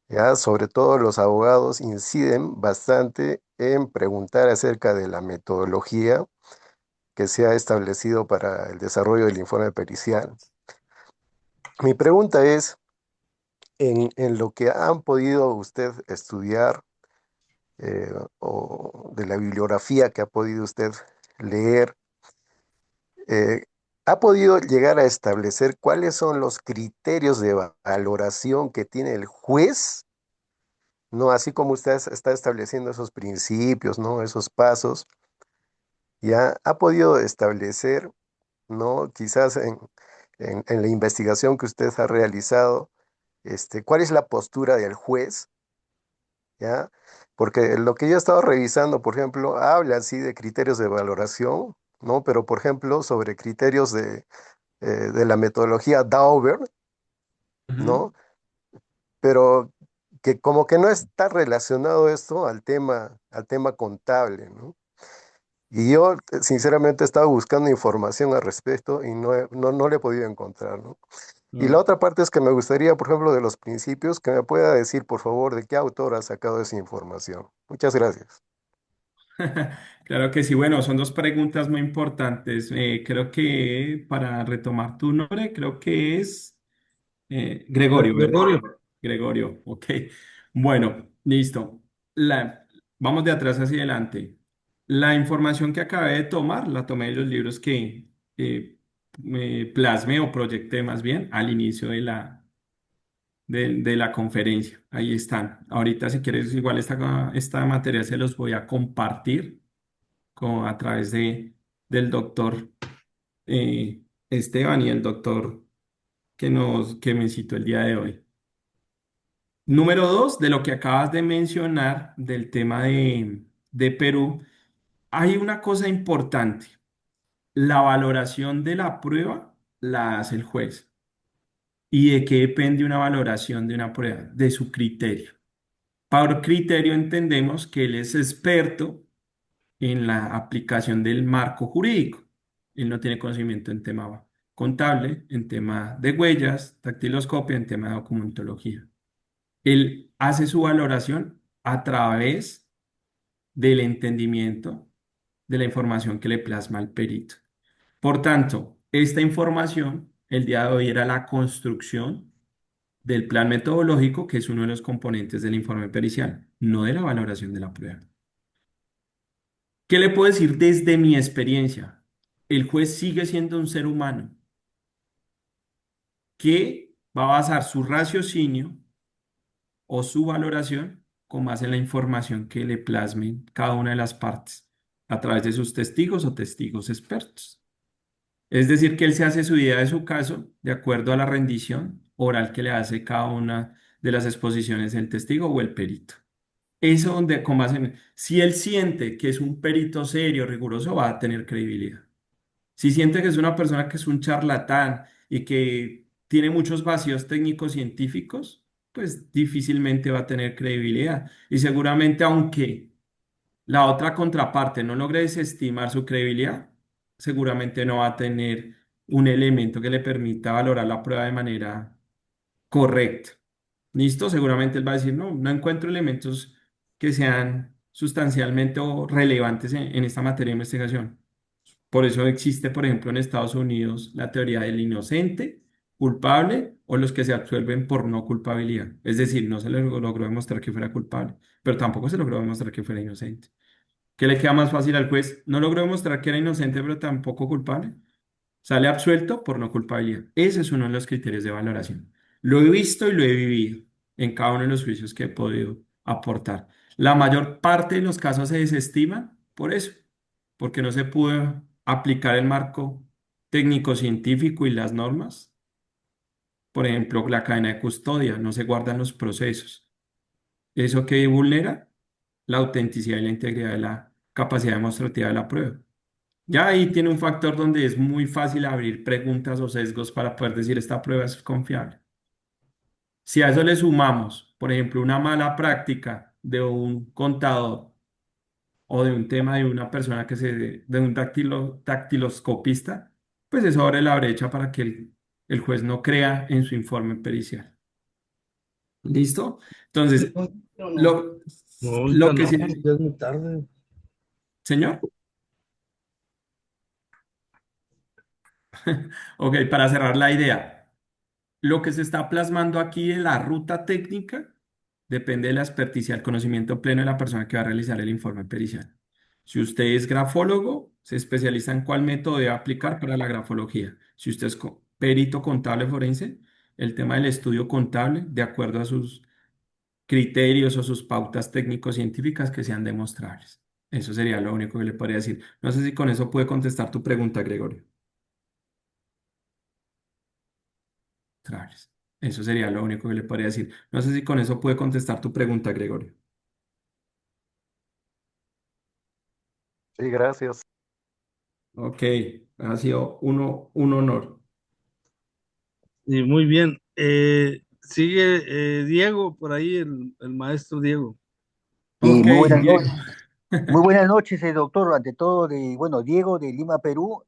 Speaker 5: ¿ya? Sobre todo los abogados inciden bastante en preguntar acerca de la metodología que se ha establecido para el desarrollo del informe pericial. Mi pregunta es, en lo que han podido usted estudiar eh, o de la bibliografía que ha podido usted leer, eh, ¿ha podido llegar a establecer cuáles son los criterios de valoración que tiene el juez? ¿No? Así como usted está estableciendo esos principios, ¿no? Esos pasos, ya ha podido establecer, ¿no? Quizás en la investigación que usted ha realizado, ¿cuál es la postura del juez? ¿Ya? Porque lo que yo he estado revisando, por ejemplo, habla así de criterios de valoración, ¿no? Pero, por ejemplo, sobre criterios de la metodología Dauber,
Speaker 2: ujú,
Speaker 5: ¿no? Pero que como que no está relacionado esto al tema contable, ¿no? Y yo, sinceramente, he estado buscando información al respecto y no le he podido encontrar, ¿no? Y la
Speaker 2: No.
Speaker 5: otra parte es que me gustaría, por ejemplo, de los principios, que me pueda decir, por favor, de qué autor ha sacado esa información. Muchas gracias.
Speaker 2: Claro que sí. Bueno, son dos preguntas muy importantes. Creo que para retomar tu nombre, creo que es Gregorio, ¿verdad?
Speaker 3: Gregorio,
Speaker 2: Gregorio, ok. Bueno, listo. Vamos de atrás hacia adelante. La información que acabé de tomar, la tomé de los libros que me plasmé o proyecté más bien al inicio de la conferencia. Ahí están. Ahorita, si quieres, igual esta materia se los voy a compartir a través del doctor Esteban y el doctor que me citó el día de hoy. Número dos, de lo que acabas de mencionar del tema de Perú, hay una cosa importante. La valoración de la prueba la hace el juez. ¿Y de qué depende una valoración de una prueba? De su criterio. Por criterio entendemos que él es experto en la aplicación del marco jurídico. Él no tiene conocimiento en tema contable, en tema de huellas, dactiloscopia, en tema de documentología. Él hace su valoración a través del entendimiento de la información que le plasma el perito. Por tanto, esta información, el día de hoy era la construcción del plan metodológico, que es uno de los componentes del informe pericial, no de la valoración de la prueba. ¿Qué le puedo decir desde mi experiencia? El juez sigue siendo un ser humano que va a basar su raciocinio o su valoración con base en la información que le plasmen cada una de las partes a través de sus testigos o testigos expertos. Es decir, que él se hace su idea de su caso de acuerdo a la rendición oral que le hace cada una de las exposiciones del testigo o el perito. Eso donde, con base en, si él siente que es un perito serio, riguroso, va a tener credibilidad. Si siente que es una persona que es un charlatán y que tiene muchos vacíos técnicos científicos, pues difícilmente va a tener credibilidad. Y seguramente, aunque la otra contraparte no logre desestimar su credibilidad, seguramente no va a tener un elemento que le permita valorar la prueba de manera correcta. ¿Listo? Seguramente él va a decir, no, no encuentro elementos que sean sustancialmente o relevantes en esta materia de investigación. Por eso existe, por ejemplo, en Estados Unidos la teoría del inocente, culpable o los que se absuelven por no culpabilidad. Es decir, no se le logró demostrar que fuera culpable, pero tampoco se logró demostrar que fuera inocente. ¿Qué le queda más fácil al juez? No logró demostrar que era inocente, pero tampoco culpable. Sale absuelto por no culpabilidad. Ese es uno de los criterios de valoración. Lo he visto y lo he vivido en cada uno de los juicios que he podido aportar. La mayor parte de los casos se desestiman por eso, porque no se pudo aplicar el marco técnico-científico y las normas. Por ejemplo, la cadena de custodia, no se guardan los procesos. ¿Eso que vulnera? La autenticidad y la integridad de la capacidad demostrativa de la prueba. Ya ahí tiene un factor donde es muy fácil abrir preguntas o sesgos para poder decir esta prueba es confiable. Si a eso le sumamos, por ejemplo, una mala práctica de un contador o de un tema de una persona de un dactiloscopista, pues eso abre la brecha para que el juez no crea en su informe pericial. ¿Listo? Entonces,
Speaker 3: no,
Speaker 2: lo,
Speaker 3: ahorita
Speaker 2: lo que
Speaker 3: no,
Speaker 2: sí,
Speaker 3: ya es muy tarde.
Speaker 2: señor. Ok, para cerrar la idea. Lo que se está plasmando aquí en la ruta técnica depende de la experticia, el conocimiento pleno de la persona que va a realizar el informe pericial. Si usted es grafólogo, se especializa en cuál método debe aplicar para la grafología. Si usted es perito contable forense, el tema del estudio contable, de acuerdo a sus criterios o sus pautas técnico-científicas que sean demostrables. Eso sería lo único que le podría decir. No sé si con eso puede contestar tu pregunta, Gregorio. Traves. Eso sería lo único que le podría decir. No sé si con eso puede contestar tu pregunta, Gregorio.
Speaker 5: Sí, gracias.
Speaker 2: Ok, ha sido un honor.
Speaker 3: Y muy bien. sigue Diego, por ahí el maestro Diego.
Speaker 2: Ok,
Speaker 6: Muy buenas
Speaker 2: Diego.
Speaker 6: noches. Muy buenas noches, doctor. Ante todo, bueno, Diego de Lima, Perú,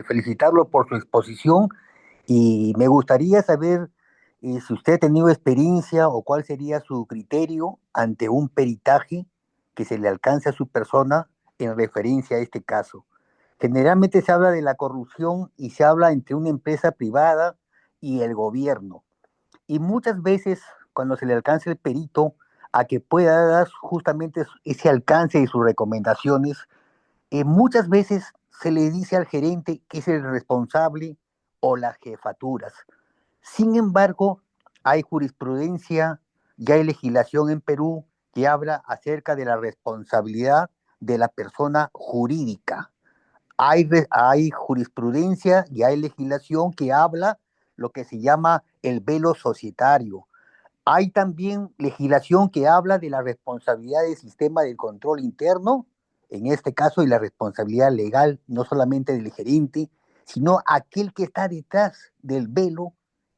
Speaker 6: felicitarlo por su exposición y me gustaría saber si usted ha tenido experiencia o cuál sería su criterio ante un peritaje que se le alcance a su persona en referencia a este caso. Generalmente se habla de la corrupción y se habla entre una empresa privada y el gobierno. Y muchas veces, cuando se le alcanza el perito a que pueda dar justamente ese alcance de sus recomendaciones, muchas veces se le dice al gerente que es el responsable o las jefaturas. Sin embargo, hay jurisprudencia, ya hay legislación en Perú que habla acerca de la responsabilidad de la persona jurídica. Hay jurisprudencia y hay legislación que habla lo que se llama el velo societario. Hay también legislación que habla de la responsabilidad del sistema del control interno, en este caso, y la responsabilidad legal, no solamente del gerente, sino aquel que está detrás del velo,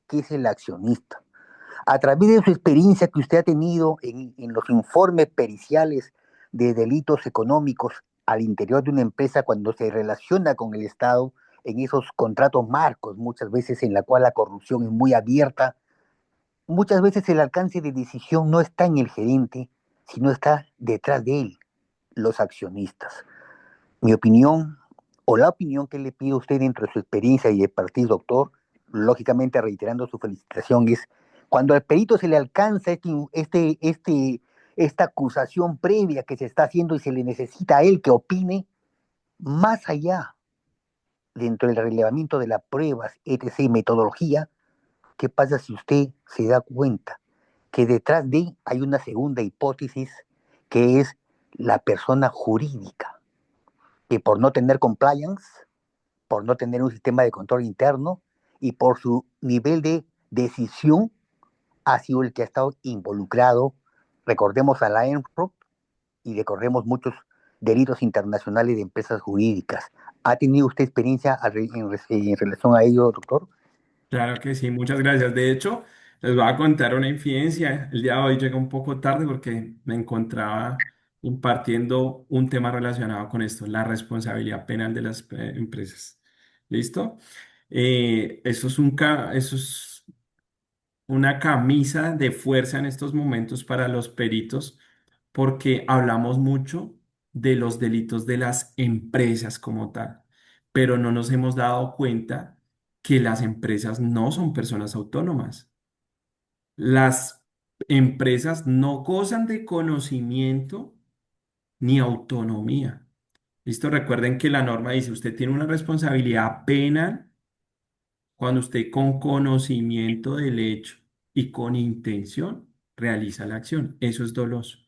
Speaker 6: que es el accionista. A través de su experiencia que usted ha tenido en los informes periciales de delitos económicos al interior de una empresa cuando se relaciona con el Estado, en esos contratos marcos, muchas veces en la cual la corrupción es muy abierta, muchas veces el alcance de decisión no está en el gerente, sino está detrás de él, los accionistas. Mi opinión, o la opinión que le pido a usted dentro de su experiencia y de partido, doctor, lógicamente reiterando su felicitación, es cuando al perito se le alcanza esta acusación previa que se está haciendo y se le necesita a él que opine, más allá, dentro del relevamiento de las pruebas, etc., metodología, ¿qué pasa si usted se da cuenta que detrás de hay una segunda hipótesis que es la persona jurídica, que por no tener compliance, por no tener un sistema de control interno y por su nivel de decisión ha sido el que ha estado involucrado? Recordemos a la ENFROP y recordemos muchos delitos internacionales de empresas jurídicas. ¿Ha tenido usted experiencia en relación a ello, doctor?
Speaker 2: Claro que sí, muchas gracias. De hecho, les voy a contar una infidencia. El día de hoy llegué un poco tarde porque me encontraba impartiendo un tema relacionado con esto, la responsabilidad penal de las empresas. ¿Listo? Eso es una camisa de fuerza en estos momentos para los peritos porque hablamos mucho de los delitos de las empresas como tal, pero no nos hemos dado cuenta que las empresas no son personas autónomas. Las empresas no gozan de conocimiento ni autonomía. ¿Listo? Recuerden que la norma dice, usted tiene una responsabilidad penal cuando usted con conocimiento del hecho y con intención realiza la acción. Eso es doloso.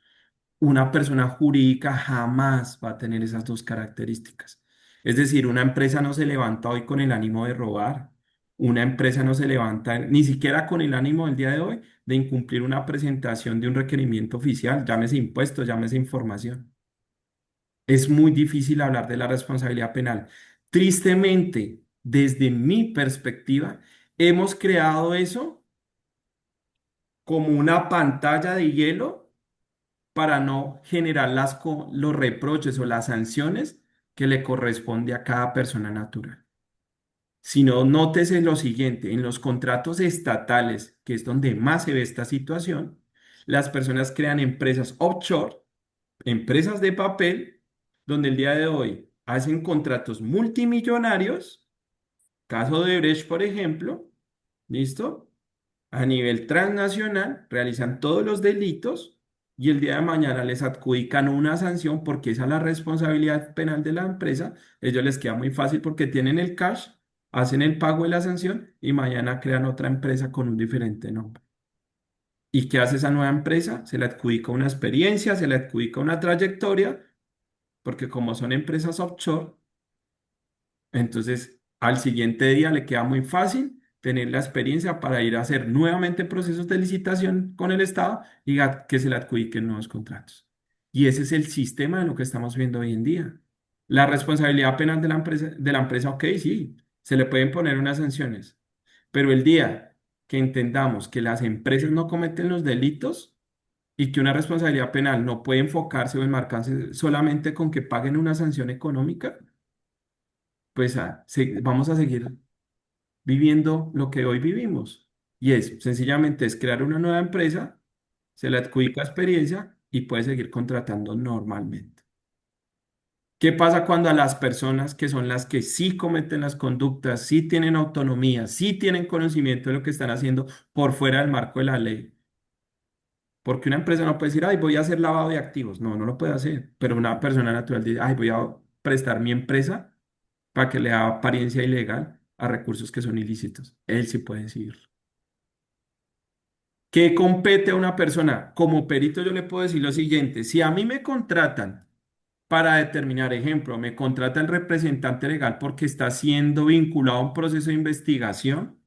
Speaker 2: Una persona jurídica jamás va a tener esas dos características. Es decir, una empresa no se levanta hoy con el ánimo de robar. Una empresa no se levanta ni siquiera con el ánimo del día de hoy de incumplir una presentación de un requerimiento oficial, llámese impuestos, llámese información. Es muy difícil hablar de la responsabilidad penal. Tristemente, desde mi perspectiva, hemos creado eso como una pantalla de hielo para no generar los reproches o las sanciones que le corresponde a cada persona natural. Sino nótese lo siguiente, en los contratos estatales, que es donde más se ve esta situación, las personas crean empresas offshore, empresas de papel, donde el día de hoy hacen contratos multimillonarios, caso de Brecht, por ejemplo, ¿listo? A nivel transnacional, realizan todos los delitos y el día de mañana les adjudican una sanción porque esa es la responsabilidad penal de la empresa. Ellos les queda muy fácil porque tienen el cash, hacen el pago de la sanción y mañana crean otra empresa con un diferente nombre. ¿Y qué hace esa nueva empresa? Se le adjudica una experiencia, se le adjudica una trayectoria, porque como son empresas offshore, entonces al siguiente día le queda muy fácil tener la experiencia para ir a hacer nuevamente procesos de licitación con el Estado y que se le adjudiquen nuevos contratos. Y ese es el sistema de lo que estamos viendo hoy en día. La responsabilidad penal de la empresa, ok, sí, se le pueden poner unas sanciones, pero el día que entendamos que las empresas no cometen los delitos y que una responsabilidad penal no puede enfocarse o enmarcarse solamente con que paguen una sanción económica, pues vamos a seguir viviendo lo que hoy vivimos. Y es sencillamente es crear una nueva empresa, se le adjudica experiencia y puede seguir contratando normalmente. ¿Qué pasa cuando a las personas que son las que sí cometen las conductas, sí tienen autonomía, sí tienen conocimiento de lo que están haciendo por fuera del marco de la ley? Porque una empresa no puede decir, ay, voy a hacer lavado de activos. No, no lo puede hacer. Pero una persona natural dice, ay, voy a prestar mi empresa para que le da apariencia ilegal a recursos que son ilícitos. Él sí puede decirlo. ¿Qué compete a una persona? Como perito yo le puedo decir lo siguiente, si a mí me contratan para determinar, ejemplo, me contrata el representante legal porque está siendo vinculado a un proceso de investigación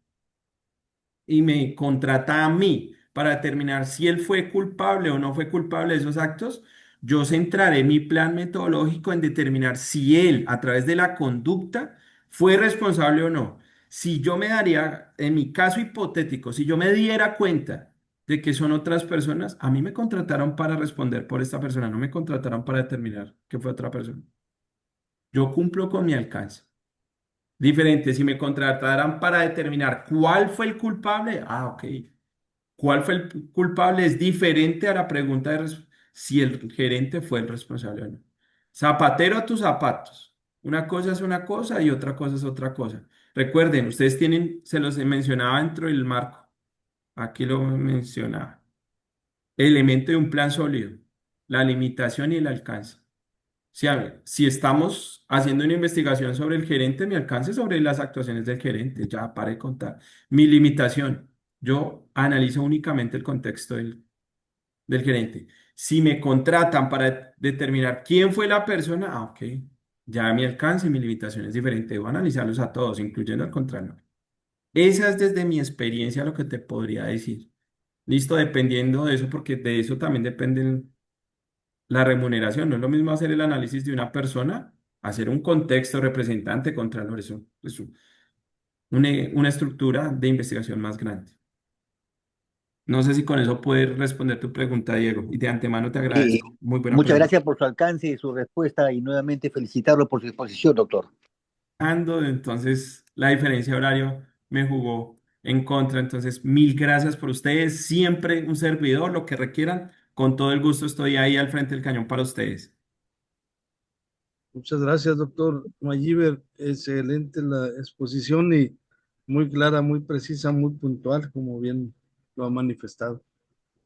Speaker 2: y me contrata a mí para determinar si él fue culpable o no fue culpable de esos actos, yo centraré mi plan metodológico en determinar si él, a través de la conducta, fue responsable o no. Si yo me daría, en mi caso hipotético, si yo me diera cuenta de que son otras personas, a mí me contrataron para responder por esta persona, no me contrataron para determinar que fue otra persona. Yo cumplo con mi alcance. Diferente, si me contrataran para determinar cuál fue el culpable, ok. ¿Cuál fue el culpable? Es diferente a la pregunta de si el gerente fue el responsable o no. Zapatero a tus zapatos. Una cosa es una cosa y otra cosa es otra cosa. Recuerden, ustedes tienen, se los mencionaba dentro del marco. Aquí lo mencionaba. Elemento de un plan sólido, la limitación y el alcance. Si, si estamos haciendo una investigación sobre el gerente, mi alcance es sobre las actuaciones del gerente, ya para de contar. Mi limitación, yo analizo únicamente el contexto del gerente. Si me contratan para determinar quién fue la persona, ok, ya mi alcance y mi limitación es diferente. Debo analizarlos a todos, incluyendo al contrario. Esa es desde mi experiencia lo que te podría decir. Listo, dependiendo de eso, porque de eso también depende la remuneración. No es lo mismo hacer el análisis de una persona, hacer un contexto representante, contralor, eso es una estructura de investigación más grande. No sé si con eso puedes responder tu pregunta, Diego, y de antemano te
Speaker 6: Eh,
Speaker 2: agradezco. Muy buena
Speaker 6: Muchas
Speaker 2: pregunta.
Speaker 6: gracias por su alcance y su respuesta y nuevamente felicitarlo por su exposición, doctor.
Speaker 2: Entonces la diferencia de horario me jugó en contra. Entonces, mil gracias por ustedes. Siempre un servidor, lo que requieran, con todo el gusto estoy ahí al frente del cañón para ustedes.
Speaker 3: Muchas gracias, doctor Mayiver. Excelente la exposición y muy clara, muy precisa, muy puntual, como bien lo ha manifestado.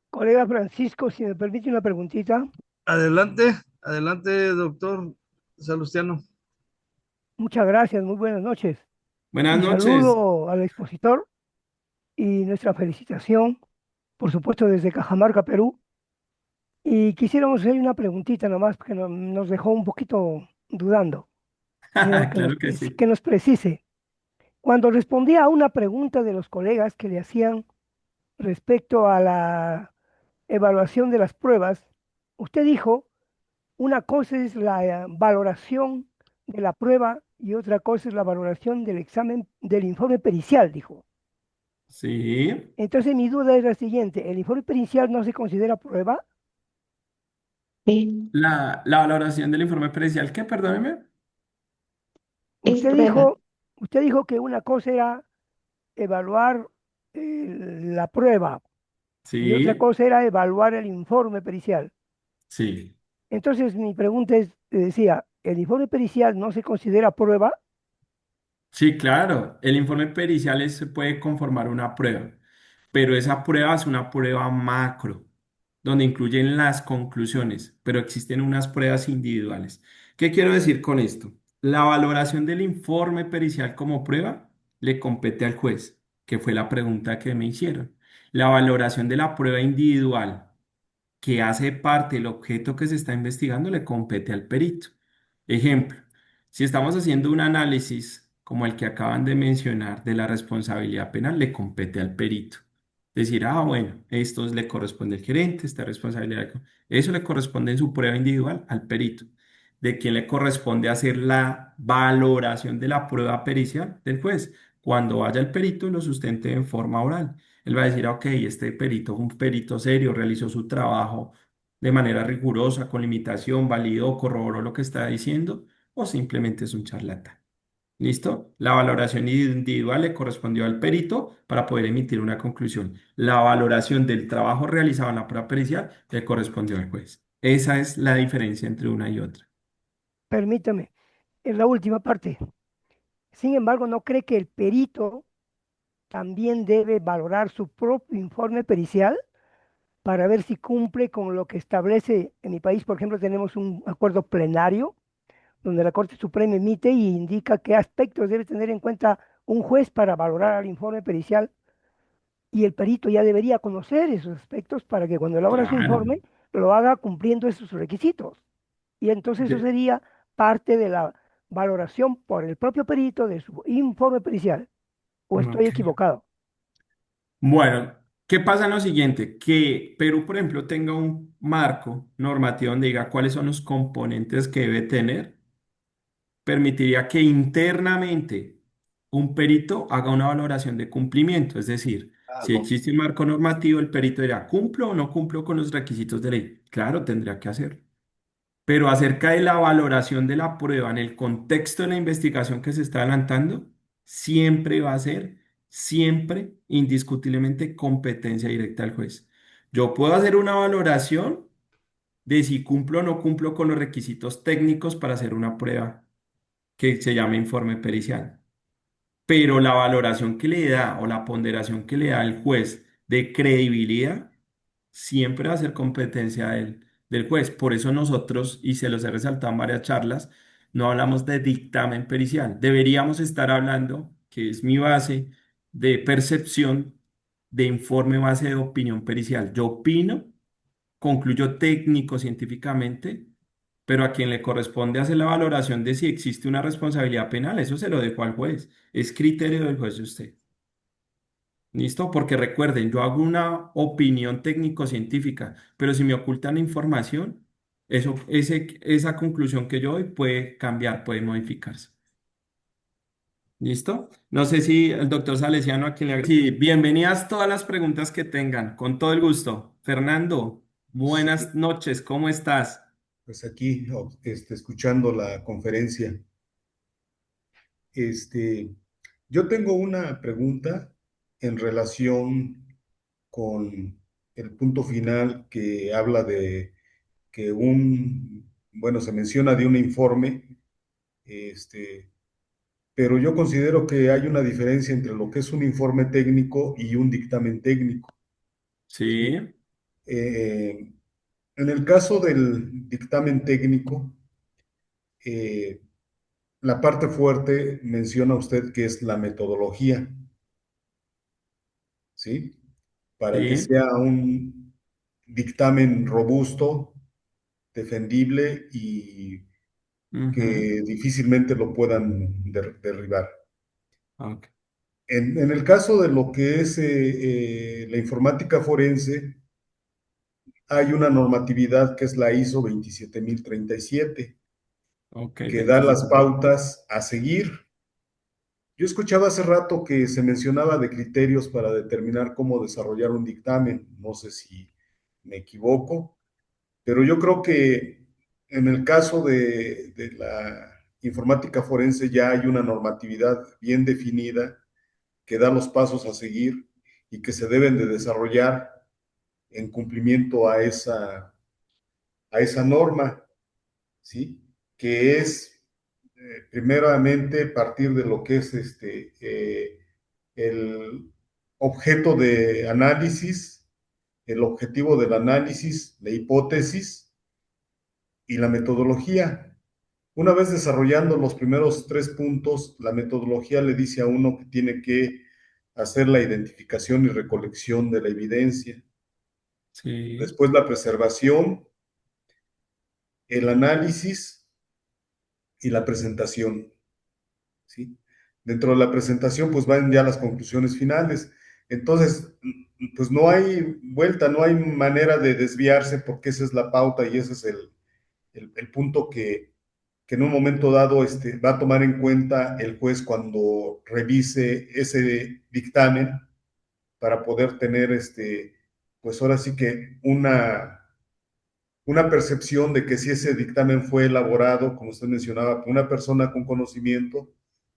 Speaker 7: Colega Francisco, si me permite una preguntita.
Speaker 3: Adelante, adelante, doctor Salustiano.
Speaker 7: Muchas gracias, muy buenas noches.
Speaker 2: Buenas
Speaker 7: Mi
Speaker 2: noches.
Speaker 7: saludo al expositor y nuestra felicitación, por supuesto, desde Cajamarca, Perú. Y quisiéramos hacer una preguntita nomás, porque nos dejó un poquito dudando. Quisiera
Speaker 2: Claro que sí.
Speaker 7: que nos precise. Cuando respondía a una pregunta de los colegas que le hacían respecto a la evaluación de las pruebas, usted dijo, una cosa es la valoración de la prueba y otra cosa es la valoración del examen, del informe pericial, dijo.
Speaker 2: Sí.
Speaker 7: Entonces mi duda es la siguiente, ¿el informe pericial no se considera prueba?
Speaker 8: Sí,
Speaker 2: La valoración del informe pericial, ¿qué? Perdóneme.
Speaker 8: es
Speaker 7: Usted
Speaker 8: prueba.
Speaker 7: dijo, usted dijo que una cosa era evaluar la prueba y otra
Speaker 2: Sí,
Speaker 7: cosa era evaluar el informe pericial.
Speaker 2: sí.
Speaker 7: Entonces mi pregunta es, decía, ¿el informe pericial no se considera prueba?
Speaker 2: Sí, claro. El informe pericial se puede conformar una prueba, pero esa prueba es una prueba macro, donde incluyen las conclusiones, pero existen unas pruebas individuales. ¿Qué quiero decir con esto? La valoración del informe pericial como prueba le compete al juez, que fue la pregunta que me hicieron. La valoración de la prueba individual que hace parte del objeto que se está investigando le compete al perito. Ejemplo, si estamos haciendo un análisis como el que acaban de mencionar de la responsabilidad penal, le compete al perito. Decir, bueno, esto le corresponde al gerente, esta responsabilidad, eso le corresponde en su prueba individual al perito. De quien le corresponde hacer la valoración de la prueba pericial del juez, cuando vaya el perito y lo sustente en forma oral. Él va a decir, ok, este perito fue un perito serio, realizó su trabajo de manera rigurosa, con limitación, validó, corroboró lo que está diciendo, o simplemente es un charlatán. ¿Listo? La valoración individual le correspondió al perito para poder emitir una conclusión. La valoración del trabajo realizado en la prueba pericial le correspondió al juez. Esa es la diferencia entre una y otra.
Speaker 7: Permítame, en la última parte. Sin embargo, ¿no cree que el perito también debe valorar su propio informe pericial para ver si cumple con lo que establece en mi país? Por ejemplo, tenemos un acuerdo plenario donde la Corte Suprema emite y indica qué aspectos debe tener en cuenta un juez para valorar el informe pericial, y el perito ya debería conocer esos aspectos para que cuando elabora su
Speaker 2: Claro.
Speaker 7: informe lo haga cumpliendo esos requisitos. Y entonces eso
Speaker 2: De-
Speaker 7: sería parte de la valoración por el propio perito de su informe pericial. ¿O estoy
Speaker 2: ok.
Speaker 7: equivocado?
Speaker 2: Bueno, ¿qué pasa en lo siguiente? Que Perú, por ejemplo, tenga un marco normativo donde diga cuáles son los componentes que debe tener, permitiría que internamente un perito haga una valoración de cumplimiento. Es decir, si existe un marco normativo, el perito dirá, ¿cumplo o no cumplo con los requisitos de ley? Claro, tendría que hacerlo. Pero acerca de la valoración de la prueba en el contexto de la investigación que se está adelantando, siempre va a ser, siempre, indiscutiblemente, competencia directa del juez. Yo puedo hacer una valoración de si cumplo o no cumplo con los requisitos técnicos para hacer una prueba que se llama informe pericial, pero la valoración que le da o la ponderación que le da el juez de credibilidad siempre va a ser competencia del juez. Por eso nosotros, y se los he resaltado en varias charlas, no hablamos de dictamen pericial. Deberíamos estar hablando, que es mi base, de percepción de informe base de opinión pericial. Yo opino, concluyo técnico científicamente, pero a quien le corresponde hacer la valoración de si existe una responsabilidad penal, eso se lo dejo al juez. Es criterio del juez de usted. ¿Listo? Porque recuerden, yo hago una opinión técnico-científica, pero si me ocultan información, esa conclusión que yo doy puede cambiar, puede modificarse. ¿Listo? No sé si el doctor Salesiano a quien le... Sí, bienvenidas todas las preguntas que tengan, con todo el gusto. Fernando,
Speaker 9: Sí,
Speaker 2: buenas noches, ¿cómo estás?
Speaker 9: pues aquí escuchando la conferencia. Este, yo tengo una pregunta en relación con el punto final que habla de que bueno, se menciona de un informe, este, pero yo considero que hay una diferencia entre lo que es un informe técnico y un dictamen técnico, ¿sí?
Speaker 2: Sí,
Speaker 9: Eh, en el caso del dictamen técnico, eh, la parte fuerte menciona usted que es la metodología, ¿sí? Para que
Speaker 2: sí,
Speaker 9: sea un dictamen robusto, defendible y
Speaker 2: ujú,
Speaker 9: que difícilmente lo puedan derribar.
Speaker 2: ok,
Speaker 9: En el caso de lo que es la informática forense, hay una normatividad que es la ISO 27037,
Speaker 2: ok,
Speaker 9: que da las
Speaker 2: 27.
Speaker 9: pautas a seguir. Yo escuchaba hace rato que se mencionaba de criterios para determinar cómo desarrollar un dictamen. No sé si me equivoco, pero yo creo que en el caso de la informática forense ya hay una normatividad bien definida que da los pasos a seguir y que se deben de desarrollar en cumplimiento a esa norma, ¿sí? Que es primeramente partir de lo que es el objeto de análisis, el objetivo del análisis, la hipótesis y la metodología. Una vez desarrollando los primeros tres puntos, la metodología le dice a uno que tiene que hacer la identificación y recolección de la evidencia,
Speaker 2: Sí,
Speaker 9: después la preservación, el análisis y la presentación, ¿sí? Dentro de la presentación, pues van ya las conclusiones finales. Entonces, pues no hay vuelta, no hay manera de desviarse porque esa es la pauta y ese es el punto que en un momento dado va a tomar en cuenta el juez cuando revise ese dictamen para poder tener, pues ahora sí que una percepción de que si ese dictamen fue elaborado, como usted mencionaba, por una persona con conocimiento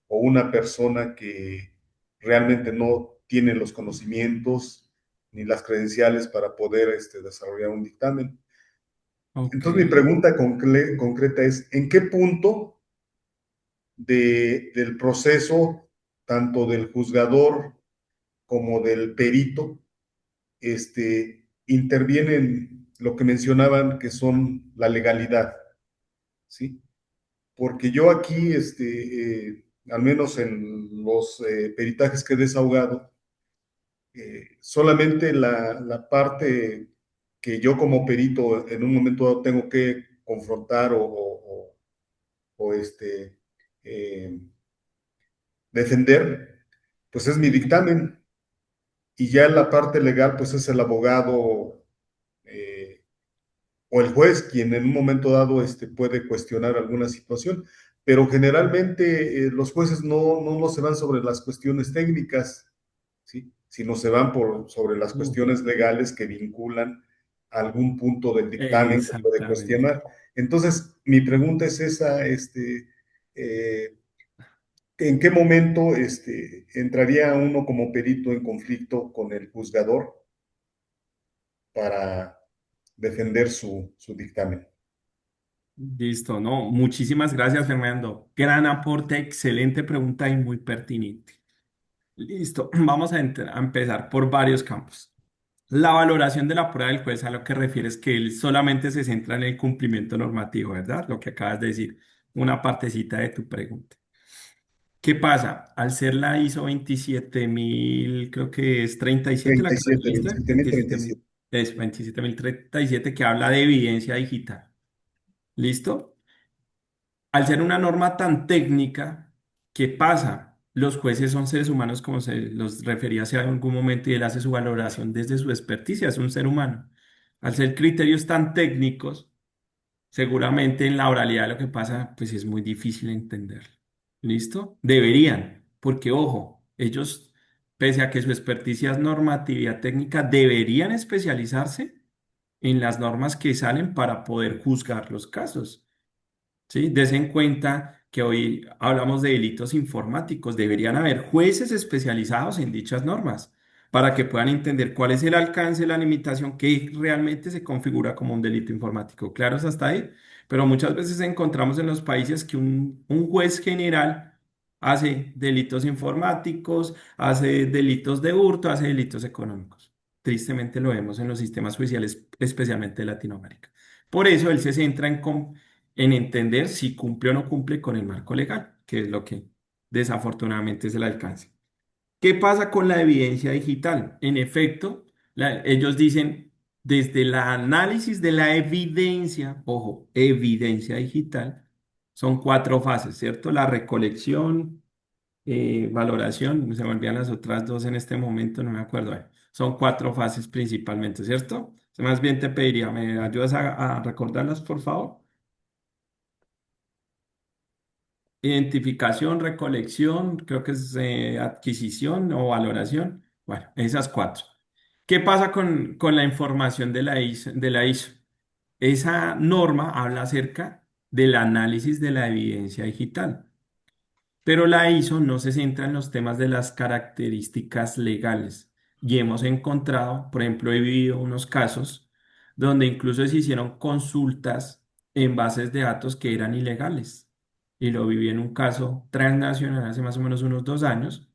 Speaker 9: o una persona que realmente no tiene los conocimientos ni las credenciales para poder desarrollar un dictamen.
Speaker 2: Ok.
Speaker 9: Entonces, mi pregunta concreta es, ¿en qué punto del proceso, tanto del juzgador como del perito, intervienen lo que mencionaban que son la legalidad, ¿sí? Porque yo aquí, al menos en los peritajes que he desahogado, solamente la parte que yo como perito en un momento dado tengo que confrontar o eh, defender, pues es mi dictamen. Y ya en la parte legal, pues es el abogado o el juez quien en un momento dado puede cuestionar alguna situación. Pero generalmente los jueces no se van sobre las cuestiones técnicas, ¿sí? Sino se van sobre las cuestiones legales que vinculan a algún punto del dictamen que puede
Speaker 2: Exactamente.
Speaker 9: cuestionar. Entonces, mi pregunta es esa, eh, ¿en qué momento entraría uno como perito en conflicto con el juzgador para defender su dictamen?
Speaker 2: Listo, no, muchísimas gracias, Fernando. Gran aporte, excelente pregunta y muy pertinente. Listo, vamos a empezar por varios campos. La valoración de la prueba del juez a lo que refiere es que él solamente se centra en el cumplimiento normativo, ¿verdad? Lo que acabas de decir, una partecita de tu pregunta. ¿Qué pasa? Al ser la ISO 27000, creo que es 37 la que
Speaker 9: 37,
Speaker 2: registra,
Speaker 9: 27.037.
Speaker 2: 27000, es 27037 que habla de evidencia digital. ¿Listo? Al ser una norma tan técnica, ¿qué pasa? Los jueces son seres humanos, como se los refería hace algún momento, y él hace su valoración desde su experticia, es un ser humano. Al ser criterios tan técnicos, seguramente en la oralidad lo que pasa, pues es muy difícil entenderlo. ¿Listo? Deberían, porque ojo, ellos, pese a que su experticia es normatividad técnica, deberían especializarse en las normas que salen para poder juzgar los casos. ¿Sí? Des en cuenta que hoy hablamos de delitos informáticos. Deberían haber jueces especializados en dichas normas para que puedan entender cuál es el alcance, la limitación que realmente se configura como un delito informático. ¿Claros hasta ahí? Pero muchas veces encontramos en los países que un juez general hace delitos informáticos, hace delitos de hurto, hace delitos económicos. Tristemente lo vemos en los sistemas judiciales, especialmente de Latinoamérica. Por eso él se centra en entender si cumple o no cumple con el marco legal, que es lo que desafortunadamente es el alcance. ¿Qué pasa con la evidencia digital? En efecto, ellos dicen, desde el análisis de la evidencia, ojo, evidencia digital, son cuatro fases, ¿cierto? La recolección, valoración, se me olvidan las otras dos en este momento, no me acuerdo. Son cuatro fases principalmente, ¿cierto? Más bien te pediría, ¿me ayudas a recordarlas, por favor? Identificación, recolección, creo que es adquisición o valoración. Bueno, esas cuatro. ¿Qué pasa con la información de la ISO? Esa norma habla acerca del análisis de la evidencia digital, pero la ISO no se centra en los temas de las características legales. Y hemos encontrado, por ejemplo, he vivido unos casos donde incluso se hicieron consultas en bases de datos que eran ilegales. Y lo viví en un caso transnacional hace más o menos unos 2 años,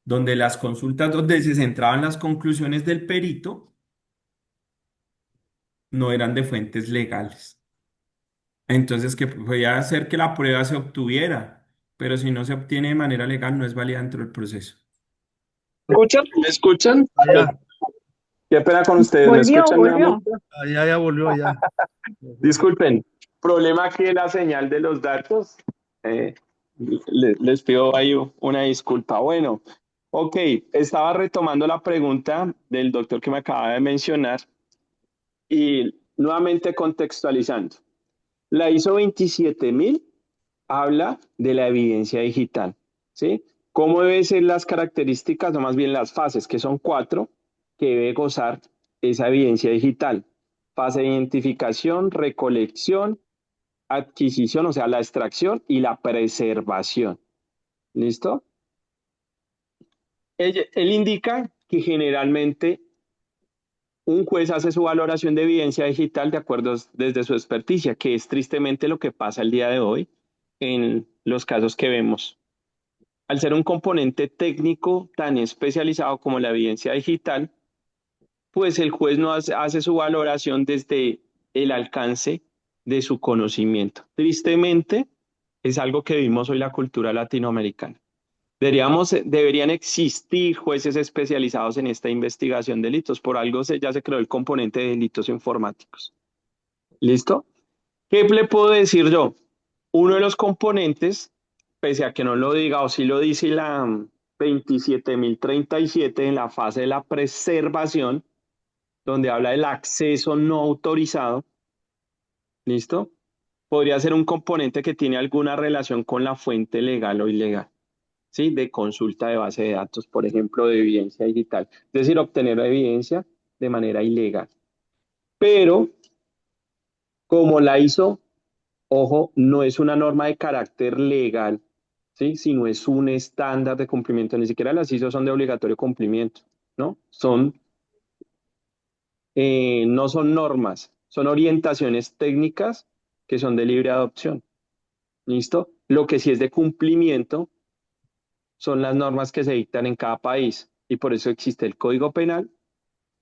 Speaker 2: donde las consultas donde se centraban las conclusiones del perito no eran de fuentes legales. Entonces, que podía hacer que la prueba se obtuviera, pero si no se obtiene de manera legal, no es válida dentro del proceso.
Speaker 1: ¿Escuchan? ¿Me escuchan?
Speaker 3: Allá,
Speaker 1: Qué pena con ustedes, ¿me
Speaker 8: Volvió,
Speaker 1: escuchan
Speaker 8: volvió.
Speaker 1: nuevamente?
Speaker 3: allá ya volvió, ya.
Speaker 1: Disculpen, problema que la señal de los datos. eh, les pido ahí una disculpa. Bueno, ok, estaba retomando la pregunta del doctor que me acaba de mencionar y nuevamente contextualizando. La ISO 27000 habla de la evidencia digital, ¿sí? ¿Cómo deben ser las características, o más bien las fases, que son cuatro, que debe gozar esa evidencia digital? Fase de identificación, recolección, adquisición, o sea, la extracción y la preservación. ¿Listo? Él indica que generalmente un juez hace su valoración de evidencia digital de acuerdo desde su experticia, que es tristemente lo que pasa el día de hoy en los casos que vemos. Al ser un componente técnico tan especializado como la evidencia digital, pues el juez no hace su valoración desde el alcance de su conocimiento. Tristemente, es algo que vimos hoy la cultura latinoamericana. Deberían existir jueces especializados en esta investigación de delitos. Por algo ya se creó el componente de delitos informáticos. ¿Listo? ¿Qué le puedo decir yo? Uno de los componentes, pese a que no lo diga o sí lo dice la 27.037 en la fase de la preservación, donde habla del acceso no autorizado, ¿listo? Podría ser un componente que tiene alguna relación con la fuente legal o ilegal. ¿Sí? De consulta de base de datos, por ejemplo, de evidencia digital. Es decir, obtener la evidencia de manera ilegal. Pero, como la hizo, ojo, no es una norma de carácter legal, ¿sí? Sino es un estándar de cumplimiento. Ni siquiera las ISO son de obligatorio cumplimiento, ¿no? No son normas, son orientaciones técnicas que son de libre adopción. ¿Listo? Lo que sí es de cumplimiento son las normas que se dictan en cada país y por eso existe el Código Penal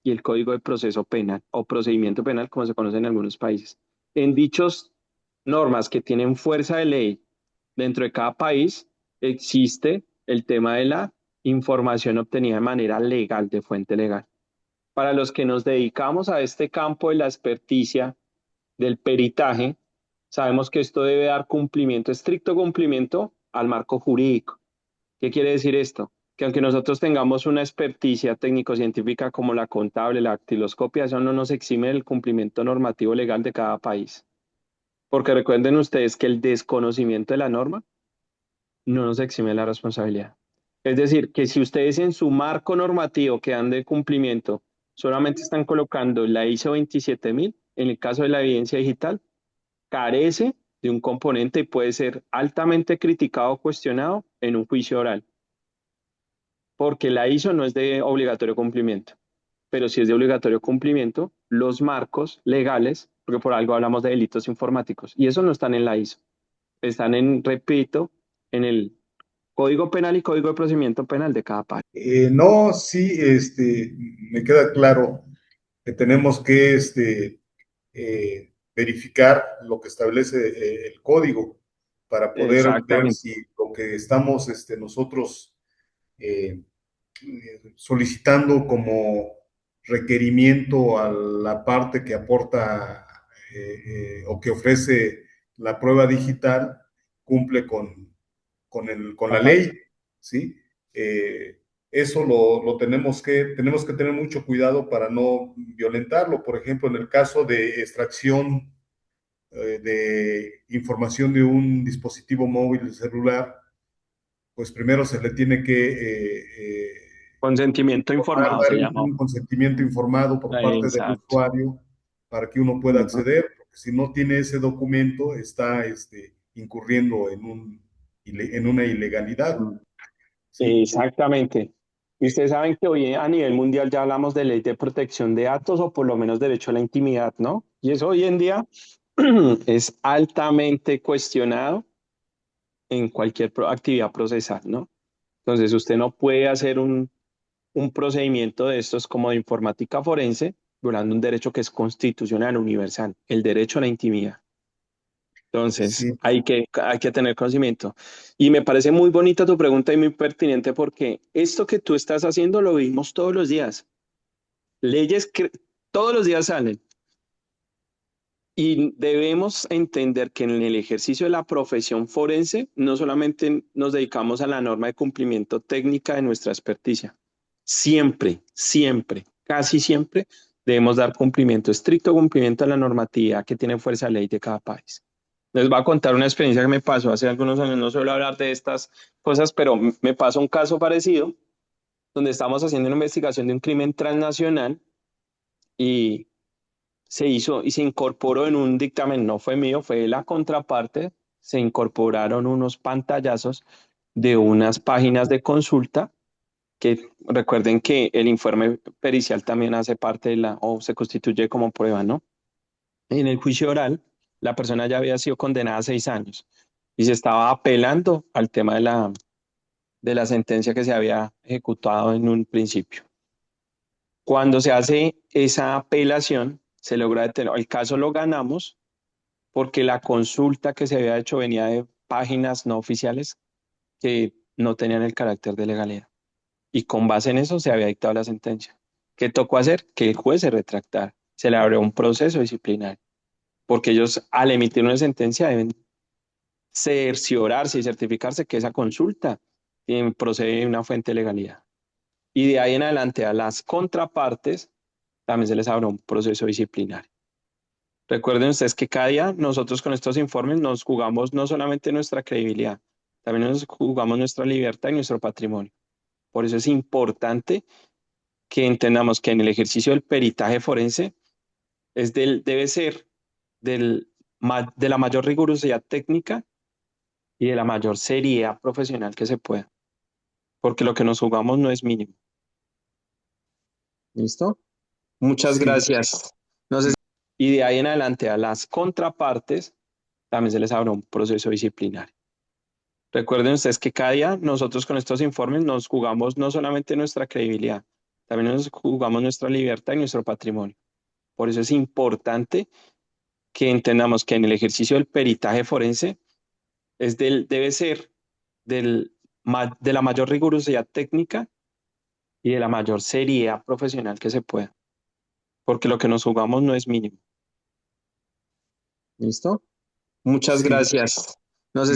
Speaker 1: y el Código de Proceso Penal o Procedimiento Penal, como se conoce en algunos países. En dichas normas que tienen fuerza de ley dentro de cada país, existe el tema de la información obtenida de manera legal, de fuente legal. Para los que nos dedicamos a este campo de la experticia, del peritaje, sabemos que esto debe dar cumplimiento, estricto cumplimiento al marco jurídico. ¿Qué quiere decir esto? Que aunque nosotros tengamos una experticia técnico-científica como la contable, la dactiloscopia, eso no nos exime del cumplimiento normativo legal de cada país. Porque recuerden ustedes que el desconocimiento de la norma no nos exime de la responsabilidad. Es decir, que si ustedes en su marco normativo que dan de cumplimiento solamente están colocando la ISO 27000, en el caso de la evidencia digital, carece de un componente y puede ser altamente criticado o cuestionado en un juicio oral. Porque la ISO no es de obligatorio cumplimiento, pero sí es de obligatorio cumplimiento los marcos legales, porque por algo hablamos de delitos informáticos, y eso no están en la ISO, están en, repito, en el Código Penal y Código de Procedimiento Penal de cada país.
Speaker 9: No, sí, me queda claro que tenemos que verificar lo que establece el código para poder ver
Speaker 1: Exactamente.
Speaker 9: si lo que estamos nosotros eh, solicitando como requerimiento a la parte que aporta o que ofrece la prueba digital cumple con la
Speaker 1: Ajá.
Speaker 9: ley, ¿sí? Eso lo tenemos que tener mucho cuidado para no violentarlo. Por ejemplo, en el caso de extracción de información de un dispositivo móvil celular, pues primero se le tiene que
Speaker 1: Consentimiento informado se
Speaker 9: dar
Speaker 1: llama.
Speaker 9: un consentimiento informado por parte del
Speaker 1: Exacto.
Speaker 9: usuario para que uno pueda acceder, porque si no tiene ese documento está incurriendo en una ilegalidad, ¿sí?
Speaker 1: Exactamente. Y ustedes saben que hoy a nivel mundial ya hablamos de ley de protección de datos o por lo menos derecho a la intimidad, ¿no? Y eso hoy en día es altamente cuestionado en cualquier actividad procesal, ¿no? Entonces usted no puede hacer un procedimiento de estos como de informática forense violando un derecho que es constitucional, universal, el derecho a la intimidad. Entonces,
Speaker 9: Sí.
Speaker 1: hay que tener conocimiento. Y me parece muy bonita tu pregunta y muy pertinente porque esto que tú estás haciendo lo vimos todos los días. Leyes que todos los días salen. Y debemos entender que en el ejercicio de la profesión forense no solamente nos dedicamos a la norma de cumplimiento técnica de nuestra experticia. Siempre, siempre, casi siempre debemos dar cumplimiento, estricto cumplimiento a la normatividad que tiene fuerza de ley de cada país. Les voy a contar una experiencia que me pasó hace algunos años. No suelo hablar de estas cosas, pero me pasó un caso parecido donde estábamos haciendo una investigación de un crimen transnacional y se hizo y se incorporó en un dictamen, no fue mío, fue de la contraparte, se incorporaron unos pantallazos de unas páginas de consulta que recuerden que el informe pericial también hace parte de la, o se constituye como prueba, ¿no? En el juicio oral, la persona ya había sido condenada a 6 años y se estaba apelando al tema de la sentencia que se había ejecutado en un principio. Cuando se hace esa apelación, se logra detener. El caso lo ganamos porque la consulta que se había hecho venía de páginas no oficiales que no tenían el carácter de legalidad. Y con base en eso se había dictado la sentencia. ¿Qué tocó hacer? Que el juez se retractara. Se le abrió un proceso disciplinario. Porque ellos, al emitir una sentencia, deben cerciorarse y certificarse que esa consulta procede de una fuente de legalidad. Y de ahí en adelante a las contrapartes también se les abrió un proceso disciplinario. Recuerden ustedes que cada día nosotros con estos informes nos jugamos no solamente nuestra credibilidad, también nos jugamos nuestra libertad y nuestro patrimonio. Por eso es importante que entendamos que en el ejercicio del peritaje forense debe ser de la mayor rigurosidad técnica y de la mayor seriedad profesional que se pueda, porque lo que nos jugamos no es mínimo. ¿Listo? Muchas
Speaker 9: Sí,
Speaker 1: gracias. No sé, y de ahí en adelante a las contrapartes también se les abre un proceso disciplinario. Recuerden ustedes que cada día nosotros con estos informes nos jugamos no solamente nuestra credibilidad, también nos jugamos nuestra libertad y nuestro patrimonio. Por eso es importante que entendamos que en el ejercicio del peritaje forense debe ser de la mayor rigurosidad técnica y de la mayor seriedad profesional que se pueda, porque lo que nos jugamos no es mínimo. ¿Listo? Muchas
Speaker 9: sí.
Speaker 1: gracias.